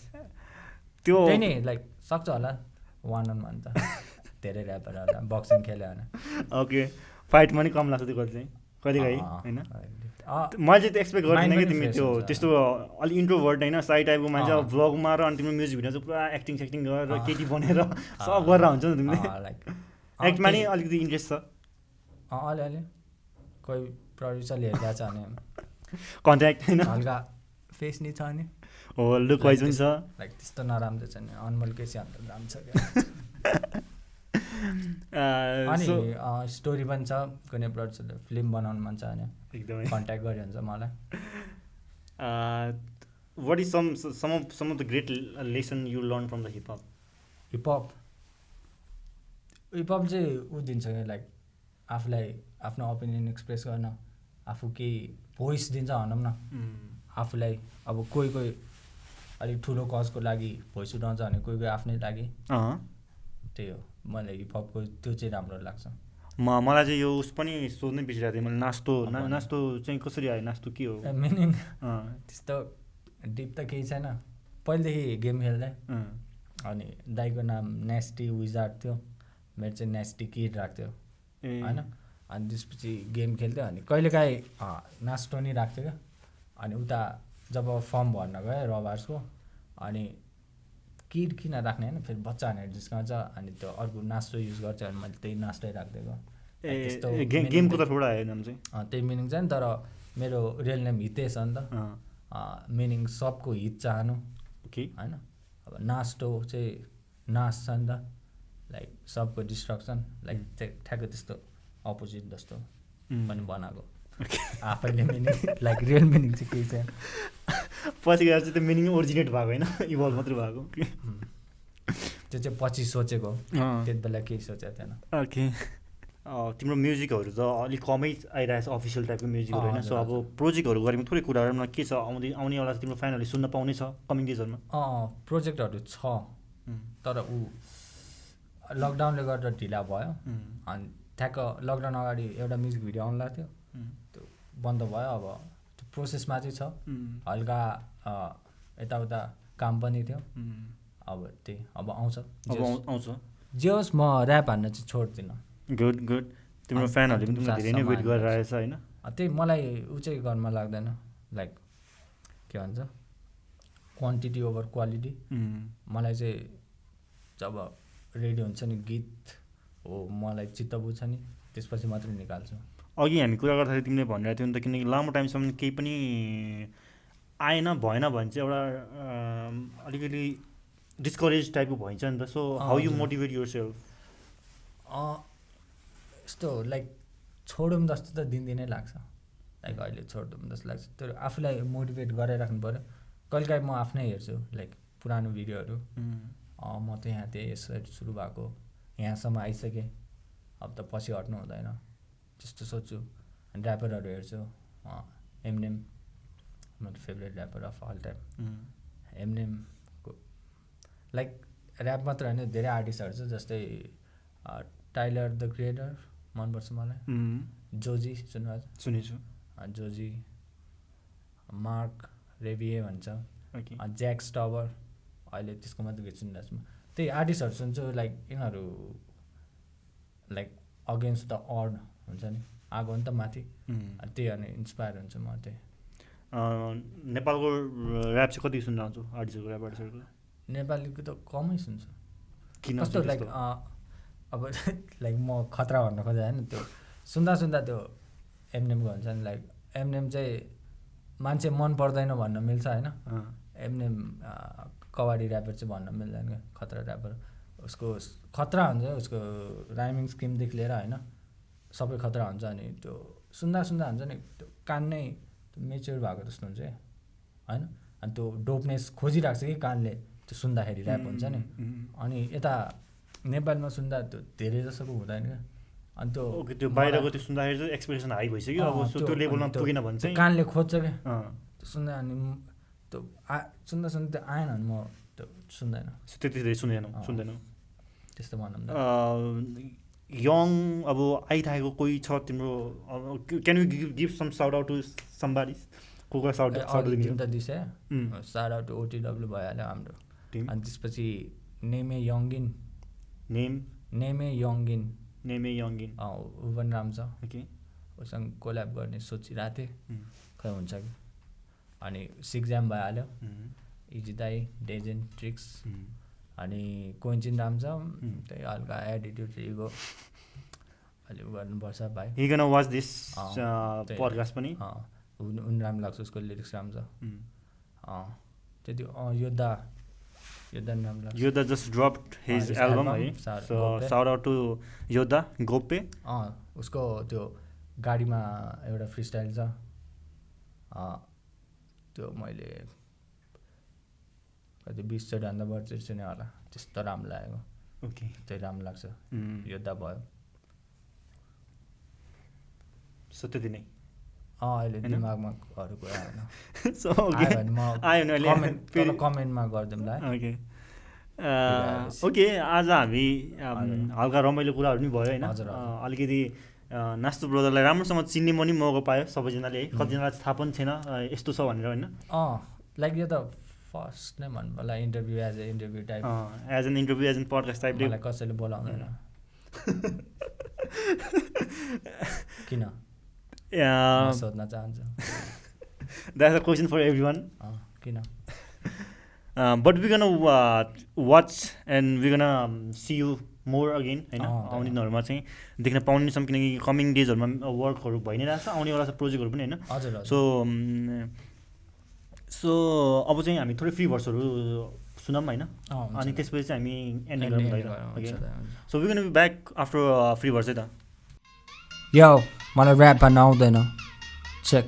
त्यो नि लाइक सक्छ होला 1-on-1 त धेरै ऱ्यापरहरू बक्सिङ खेल्यो भने ओके फाइटमा नि कम लाग्छ त्यो कहिले होइन मैले चाहिँ एक्सपेक्ट गर्दिनँ कि तिमी त्यो त्यस्तो अलिक इन्ट्रोभर्ट होइन साइ टाइपको मान्छे अब भ्लगमा र अनि तिम्रो म्युजिक भिडियो चाहिँ पुरा एक्टिङ गरेर केटी बनेर सब गरेर हुन्छ नि तिमीले एक्टमा नि अलिकति इन्ट्रेस्ट छ अलिअलि कोही प्रड्युसरले हेरिरहेको छ भने कन्ट्याक्ट होइन हल्का फेस नि छ नि हो लुक वाइज पनि छ लाइक त्यस्तो नराम्रो छैन अनमोल केसी अन्त राम्रो छ अनि स्टोरी पनि छ कुनै प्रड्युसरले फिल्म बनाउनु मन छ भने एकदमै कन्ट्याक्ट गऱ्यो हुन्छ मलाई What is some of the great lesson you learned from the hip hop? Hip hop चाहिँ ऊ दिन्छ क्या लाइक आफूलाई आफ्नो ओपिनियन एक्सप्रेस गर्न आफू केही भोइस दिन्छ भनौँ न आफूलाई अब कोही अलिक ठुलो कजको लागि भोइस उठाउँछ भने कोही आफ्नै लागि त्यही हो मलाई हिपहपको त्यो चाहिँ राम्रो लाग्छ मलाई चाहिँ यो उस पनि सोध्नै बिर्सिरहेको थिएँ मैले नास्तो चाहिँ कसरी आयो नास्तो के हो मिनिङ त्यस्तो डिप त केही छैन पहिलेदेखि गेम खेल्दै अनि दाइको नाम नेस्टी विजार्ड थियो मेरो चाहिँ नेस्टी किड राख्थ्यो होइन अनि त्यसपछि गेम खेल्थ्यो अनि कहिलेकाहीँ नास्तो नि राख्थ्यो क्या अनि उता जब फर्म भर्न गएँ रबार्सको अनि किड किन राख्ने होइन फेरि बच्चा भनेर जिस्काउँछ अनि त्यो अर्को नास्तो युज गर्छ अनि मैले त्यही नास्टै राखिदिएको त्यस्तो गेमको तर्फबाट आयो नाम चाहिँ त्यही मिनिङ चाहिँ तर मेरो रियल नेम हितेश हो नि त मिनिङ सबको हित चाहनु होइन अब नास्टो चाहिँ नास छ नि त लाइक सबको डिस्ट्रक्सन लाइक ठ्याक्कै त्यस्तो अपोजिट जस्तो पनि बनाएको आफैले मिनिङ लाइक रियल मिनिङ चाहिँ केही छैन पछि गएर चाहिँ त्यो मिनिङ ओरिजिनेट भएको होइन इभल्भ मात्रै भएको त्यो चाहिँ पछि सोचेको त्यति बेला केही सोचेको थिएन ओके तिम्रो म्युजिकहरू त अलिक कमै आइरहेको छ अफिसियल टाइपको म्युजिकहरू होइन सो अब प्रोजेक्टहरू गरेको थोरै कुराहरूमा के छ आउनेवाला तिम्रो फ्यानहरूले सुन्न पाउने छ कमिङ डेजहरूमा प्रोजेक्टहरू छ तर ऊ लकडाउनले गर्दा ढिला भयो अनि ठ्याक्क लकडाउन अगाडि एउटा म्युजिक भिडियो आउनु लाग्थ्यो त्यो बन्द भयो अब त्यो प्रोसेसमा चाहिँ छ हल्का यताउता काम पनि थियो अब त्यही अब आउँछ जे होस् म ऱ्याप हान्न चाहिँ छोड्दिनँ गुड तिम्रो फ्यानहरूले पनि तिमीलाई धेरै नै वेट गरिरहेछ होइन त्यही मलाई ऊ चाहिँ गर्न लाग्दैन लाइक के भन्छ क्वान्टिटी ओभर क्वालिटी मलाई चाहिँ जब रेडी हुन्छ नि गीत हो मलाई चित्त बुझ्छ नि त्यसपछि मात्रै निकाल्छु अघि हामी कुरा गर्दाखेरि तिमीले भनिरहेको थियौ नि त किनकि लामो टाइमसम्म केही पनि आएन भएन भने चाहिँ एउटा अलिकति डिस्करेज टाइपको भइन्छ नि त so how you motivate yourself यस्तो लाइक छोडौँ जस्तो त दिनदिनै लाग्छ लाइक अहिले छोडिदिउँ जस्तो लाग्छ त्यो आफूलाई मोटिभेट गराइराख्नु पऱ्यो कहिलेकाहीँ म आफ्नै हेर्छु लाइक पुरानो भिडियोहरू म त यहाँ थिएँ यसरी सुरु भएको यहाँसम्म आइसकेँ अब त पछि हट्नु हुँदैन त्यस्तो सोच्छु अनि ऱ्यापरहरू हेर्छु एमनेम मेरो favourite rapper of all time एमनेमको लाइक ऱ्याप मात्र होइन धेरै आर्टिस्टहरू छ जस्तै टाइलर द क्रिएटर मनपर्छ मलाई जोजी सुनेको छु जोजी मार्क रेभिए भन्छ ज्याक स्टबर अहिले त्यसको मात्रै गीत सुनिरहेको छु त्यही आर्टिस्टहरू सुन्छु लाइक यिनीहरू लाइक अगेन्स्ट द अड हुन्छ नि आगो नि त माथि त्यही अनि इन्सपायर हुन्छ म त्यही नेपालको ऱ्याप चाहिँ कति सुन्न आउँछु आर्टिस्टहरूको ऱ्याप आर्टिस्टहरूको नेपालीको त कमै सुन्छु किन कस्तो लाइक अब लाइक म खतरा भन्न खोजेँ होइन त्यो सुन्दा त्यो एमनेमको हुन्छ नि लाइक एमनेम चाहिँ मान्छे मन पर्दैन भन्न मिल्छ होइन एमनेम कवाडी ऱ्यापर चाहिँ भन्न मिल्दैन क्या खतरा ऱ्यापर उसको खतरा हुन्छ उसको राइमिङ स्किमदेखि लिएर होइन सबै खतरा हुन्छ अनि त्यो सुन्दा हुन्छ नि त्यो कान नै मेच्योर भएको जस्तो हुन्छ क्या होइन अनि त्यो डोपनेस खोजिरहेको छ कि कानले त्यो सुन्दाखेरि ऱ्याप हुन्छ नि अनि यता नेपालमा सुन्दा त्यो धेरै जसोको हुँदैन क्या अनि त्यो बाहिरको त्यो सुन्दाखेरि चाहिँ एक्सपेक्टेसन हाई भइसक्यो अब त्यो लेभलमा पुगेन भने चाहिँ कानले खोज्छ क्या त्यो सुन्दा अनि त्यो सुन्दा त्यो आएन भने म त्यो सुन्दैन त्यति धेरै सुन्दैनौ त्यस्तो भनौँ यङ अब आइरहेको कोही छ तिम्रो can you give some shout out to somebody को साउट त दिशा साउट आउट टु ओटिडब्ल्यू भइहाल्यो हाम्रो अनि त्यसपछि नेमे यङ्गिन नेमे यङ्गिन ऊ पनि राम्रो छ ओके उसँग कोल्याब गर्ने सोचिरहेको थिएँ खै हुन्छ कि अनि सिक्जाम भइहाल्यो इजी दाई डेजेन ट्रिक्स अनि कोइन्चिन राम्रो छ त्यही हल्का एटिट्युड इगो अलिक गर्नुपर्छ भाइ ही गोना वाच दिस पडकास्ट पनि उनी राम्रो लाग्छ उसको लिरिक्स राम्रो छ त्यति योद्धा राम्रो लाग्छ योद्धा जस्ट ड्रप्ड हिज एल्बम है सो साउट आउट टु योद्धा गोपे उसको त्यो गाडीमा एउटा फ्री स्टाइल छ त्यो मैले कति 20 भन्दा बढी सुने होला त्यस्तो राम्रो लागेको ओके त्यही राम्रो लाग्छ योद्धा भयो सो त्यति नै अहिले दिमागमा अरू कुरा आएन सो ओके आयो भने अहिले कमेन्टमा गरिदिउँला ओके ओके आज हामी हल्का रमाइलो कुराहरू पनि भयो होइन अलिकति नास्तु ब्रदरलाई राम्रोसँग चिन्ने पनि मौका पायो सबैजनाले है कतिजनालाई थाहा पनि छैन यस्तो छ भनेर होइन लाइक यो त फर्स्ट नै भन्नु होला interview as a interview type as an interview as an podcast टाइपले मलाई कसैले बोलाउँदैन किन सोध्न चाहन्छु that's a question for every किन but we gonna watch and we gonna see you more again होइन आउने दिनहरूमा चाहिँ देख्न पाउने छौँ किनकि कमिङ डेजहरूमा वर्कहरू भइ नै रहेछ आउनेवाला छ प्रोजेक्टहरू पनि होइन सो अब चाहिँ हामी थोरै फ्री भर्सहरू सुनौँ होइन अनि त्यसपछि चाहिँ हामी एन्डिङ गरौँ so we gonna be back after free verse है त यो मलाई ऱ्याप भन्न आउँदैन चेक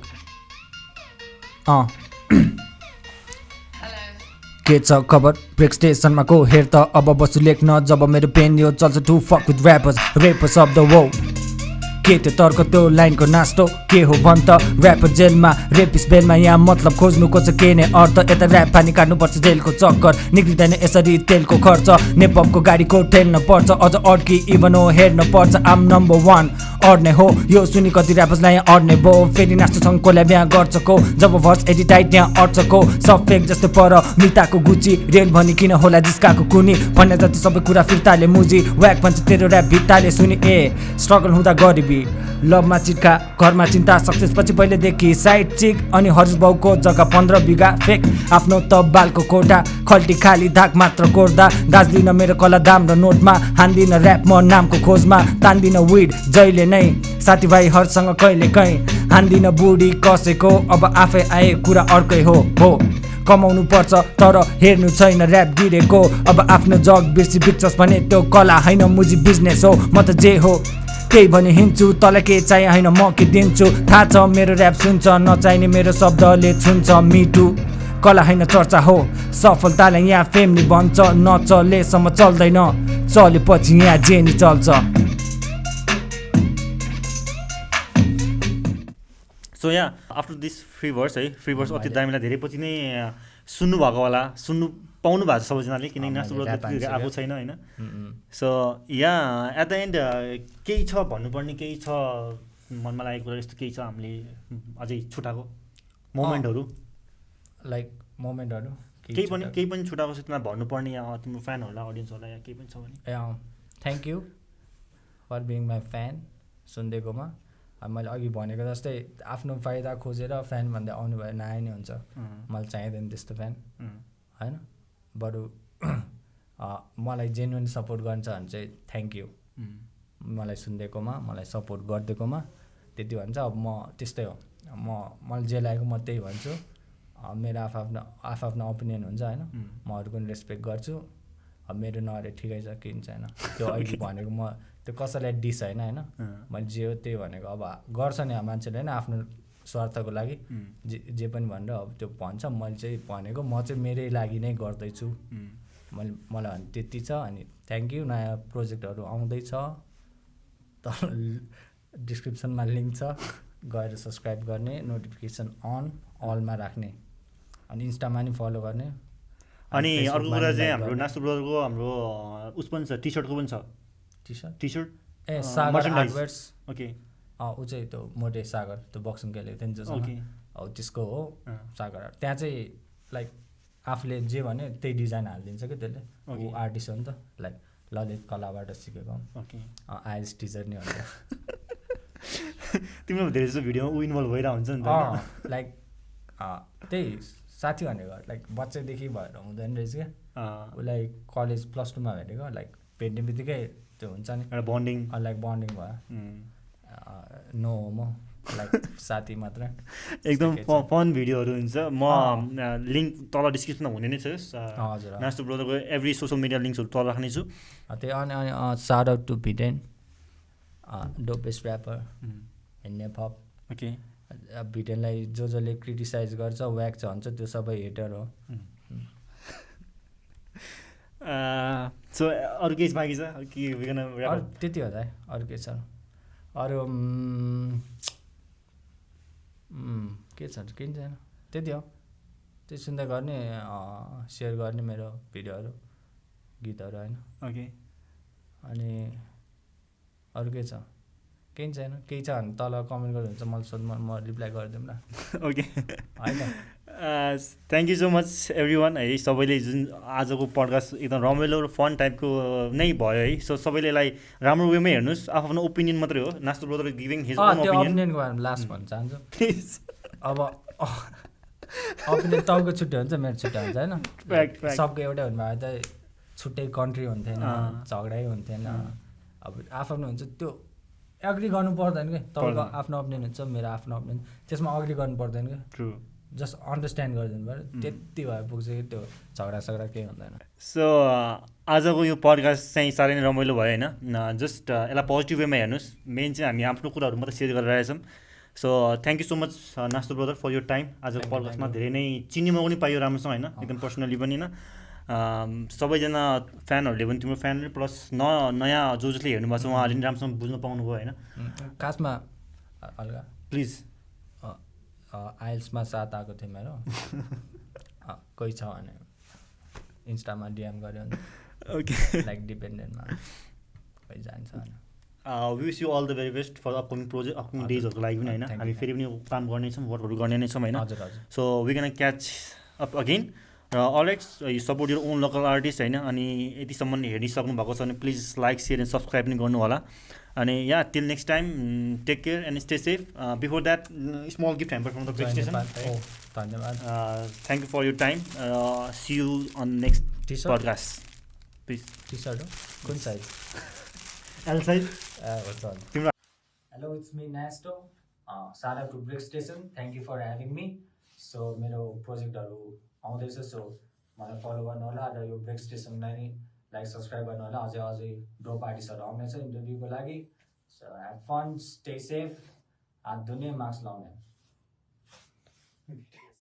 के छ खबर ब्रेक स्टेसनमा को हेर त अब बसु लेख्न जब मेरो पेन यो चल्छ to fuck with rappers rappers of the world के त्यो तर्क त्यो लाइनको नास्तो के हो भन् त ऱ्यापर जेलमा रेपिस बेलमा यहाँ मतलब खोज्नुको छ के नै अर्थ यता ऱ्याप पानी काट्नुपर्छ जेलको चक्कर निक्लिँदैन यसरी तेलको खर्च नेपको गाडीको ठेल्न पर्छ अझ अड्की इभन हो हेर्न पर्छ आम नम्बर 1 अड्ने हो यो सुनि कति ऱ्यापर्सलाई यहाँ अड्ने भो फेरि नाच्छौँ कसलाई बिहा गर्छ को जब भर्स एडिटाइट यहाँ अड्छ को सब फेक जस्तै पर मिताको गुची रेल भनी किन होला जिस्काको कुनी भन्ने जति सबै कुरा फिर्ताले मुजी व्याक भन्छ तेरो ऱ्याप भित्ताले सुनि ए स्ट्रगल हुँदा गरिबी लभमा चिट्का घरमा चिन्ता सक्सेस पछि पहिलेदेखि साइड चिक अनि हरिश बाउको जग्गा 15 बिघा फेक आफ्नो त बालको कोटा खल्टी खाली धाक मात्र कोर्दा गाँच्दिन मेरो कला दाम र नोटमा हान्दिन ऱ्याप म नामको खोजमा तान्दिन विड जहिले नै साथीभाइहरूसँग कहिले कहीँ हान्दिन बुढी कसैको अब आफै आए कुरा अर्कै हो कमाउनु पर्छ तर हेर्नु छैन ऱ्याप गिरेको अब आफ्नो जग बिर्सी बिर्छस् भने त्यो कला होइन मुजी बिजनेस हो म त जे हो त्यही भने हिँड्छु तँलाई के चाहियो होइन म के दिन्छु थाहा छ मेरो ऱ्याप सुन्छ नचाहिने मेरो शब्दले छुन्छ मिटु कला होइन चर्चा हो सफलतालाई यहाँ फेमली भन्छ नचलेसम्म चल्दैन चलेपछि यहाँ जे नि चल्छ सो यहाँ आफ्टर दिस फ्री भर्स है फ्री भर्स अति दामीलाई धेरै पछि नै सुन्नु भएको होला सुन्नु पाउनु भएको छ सबैजनाले किनकि नाच्नु आएको छैन होइन सो यहाँ एट द एन्ड केही छ भन्नुपर्ने केही छ मनमा लागेको कुरा यस्तो केही छ हामीले अझै छुटाएको मोमेन्टहरू लाइक मोमेन्टहरू केही पनि छुटाएको छ तिमीलाई भन्नुपर्ने या तिम्रो फ्यानहरूलाई अडियन्सहरूलाई या केही पनि छ भने thank you for being my fan सुनिदिएकोमा मैले अघि भनेको जस्तै आफ्नो फाइदा खोजेर फ्यान भन्दै आउनु भयो नआए नै हुन्छ मलाई चाहिँदैन त्यस्तो फ्यान होइन बरु मलाई जेन्युन सपोर्ट गर्छ भने चाहिँ थ्याङ्क यू मलाई सुनिदिएकोमा मलाई सपोर्ट गरिदिएकोमा त्यति भन्छ अब म त्यस्तै हो मलाई जे लागेको म त्यही भन्छु मेरो आफ्नो ओपिनियन हुन्छ होइन म अरूको पनि रेस्पेक्ट गर्छु अब मेरो नअरे ठिकै छ किन छैन त्यो अघि भनेको म त्यो कसैलाई डिस होइन मैले जे हो त्यही भनेको अब गर्छ नि मान्छेले होइन आफ्नो स्वार्थको लागि जे पनि भनेर अब त्यो भन्छ मैले चाहिँ भनेको म चाहिँ मेरै लागि नै गर्दैछु मलाई भने त्यति छ अनि थ्याङ्क यू नयाँ प्रोजेक्टहरू आउँदैछ त डिस्क्रिप्सनमा लिङ्क छ गएर सब्सक्राइब गर्ने नोटिफिकेसन अन अलमा राख्ने अनि इन्स्टामा नि फलो गर्ने अनि अर्को कुरा चाहिँ हाम्रो नाच्नु ब्रदरको हाम्रो उस पनि छ टी सर्टको पनि छ टी सर्ट ए सागर हार्डवेयर्स ओके ऊ चाहिँ त्यो मोटे सागर त्यो बक्सिङ खेलेको थियो नि जसमा हो त्यसको हो सागर त्यहाँ चाहिँ लाइक आफूले जे भने त्यही डिजाइन हालिदिन्छ कि त्यसले ऊ आर्टिस्ट हो नि त लाइक ललित कलाबाट सिकेको आइएल्स टिचर नि हुन्छ तिम्रो धेरै जस्तो भिडियोमा ऊ इन्भल्भ भइरहेको हुन्छ नि त लाइक त्यही साथी भनेको लाइक बच्चादेखि भएर हुँदैन रहेछ क्या उसलाई कलेज +2मा भेटेको लाइक भेट्ने बित्तिकै त्यो हुन्छ नि एउटा बन्डिङ लाइक बन्डिङ भयो नो होमो लाइक साथी मात्र एकदम फन भिडियोहरू हुन्छ म लिङ्क तल डिस्क्रिप्सनमा हुने नै छ हजुर नाच्नु ब्रदरको एभ्री सोसियल मिडिया लिङ्क्सहरू तल राख्नेछु त्यही अनि साउट आउट टु भिडेन डोपेस्ट ऱ्यापर इन नेपप ओके भिटेनलाई जसले क्रिटिसाइज गर्छ व्याक भन्छ त्यो सबै हेटर हो। सो अरू केही बाँकी छ कि अरू त्यति हो त अरू के छ अरू के छ केही छैन त्यति हो। त्यो सुन्दै गर्ने सेयर गर्ने मेरो भिडियोहरू गीतहरू होइन। ओके अनि अरू के छ केही छैन। केही छ भने तल कमेन्ट गर्नुहुन्छ मलाई सोध्नु म रिप्लाई गरिदिउँ न। ओके होइन thank you so much every one है। सबैले जुन आजको पडकास्ट एकदम रमाइलो र फन टाइपको नै भयो है। सो सबैले यसलाई राम्रो वेमै हेर्नुहोस्। आफ्नो ओपिनियन मात्रै हो। नास्तो ब्रदर गिभिङ हिज ओन ओपिनियनको बारेमा लास्ट भन्न चाहन्छु प्लिज। अब ओपिनियन तपाईँको छुट्टै हुन्छ मेरो छुट्टै हुन्छ होइन। सबको एउटै हुनुभयो त छुट्टै कन्ट्री हुन्थेन झगडै हुन्थेन। अब आफ्नो हुन्छ त्यो एग्री गर्नु पर्दैन क्या। तपाईँको आफ्नो ओपिनियन हुन्छ मेरो आफ्नो ओपिनियन त्यसमा अग्री गर्नु पर्दैन क्या। ट्रु जस्ट अन्डरस्ट्यान्ड गरिदिनु पऱ्यो त्यति भए पुग्छ कि त्यो झगडा केही हुँदैन। सो आजको यो पडकास्ट चाहिँ साह्रै नै रमाइलो भयो होइन। जस्ट यसलाई पोजिटिभ वेमा हेर्नुहोस्। मेन चाहिँ हामी आफ्नो कुराहरू मात्रै सेयर गरेर रहेछौँ। So thank you so much नास्तो ब्रदर फर यर टाइम। आजको पडकास्टमा धेरै नै चिन्ने मौका पनि पाइयो राम्रोसँग होइन एकदम पर्सनली पनि होइन। सबैजना फ्यानहरूले पनि तिम्रो फ्यानले प्लस नयाँ जसले हेर्नुभएको छ उहाँहरूले पनि राम्रोसँग बुझ्नु पाउनुभयो होइन। खासमा हल्का प्लिज आइल्समा 7 आएको थियो मेरो कोही छ भने इन्स्टामा डिएम गऱ्यो भने ओके लाइक डिपेन्डेन्टमा कोही जान्छ भने wish you all the very best for upcoming project upcoming डेजहरूको लागि पनि होइन। हामी फेरि पनि काम गर्नेछौँ वर्कहरू गर्ने नै छौँ होइन। हजुर हजुर। So we can catch up again र alright you support your own local artist होइन। अनि यतिसम्म हेरिसक्नु भएको छ भने please like share and subscribe पनि गर्नु होला। अनि yeah till next time take care and stay safe. Before that small gift hamper from the break station. धन्यवाद। Thank you for your time. See you on next podcast please. T shirt हो कुन size? L size तिम्रो। Hello it's me नेस्टो। सारा to break station thank you for having me. So मेरो प्रोजेक्टहरू आउँदैछ so मलाई फलो गर्नु होला र यो ब्रेक स्टेसनलाई नै लाइक सब्सक्राइब गर्नु होला। अझै डोप आर्टिस्टहरू आउनेछ इन्टरभ्यूको लागि। So have fun stay safe हात धुने मास्क लाउने।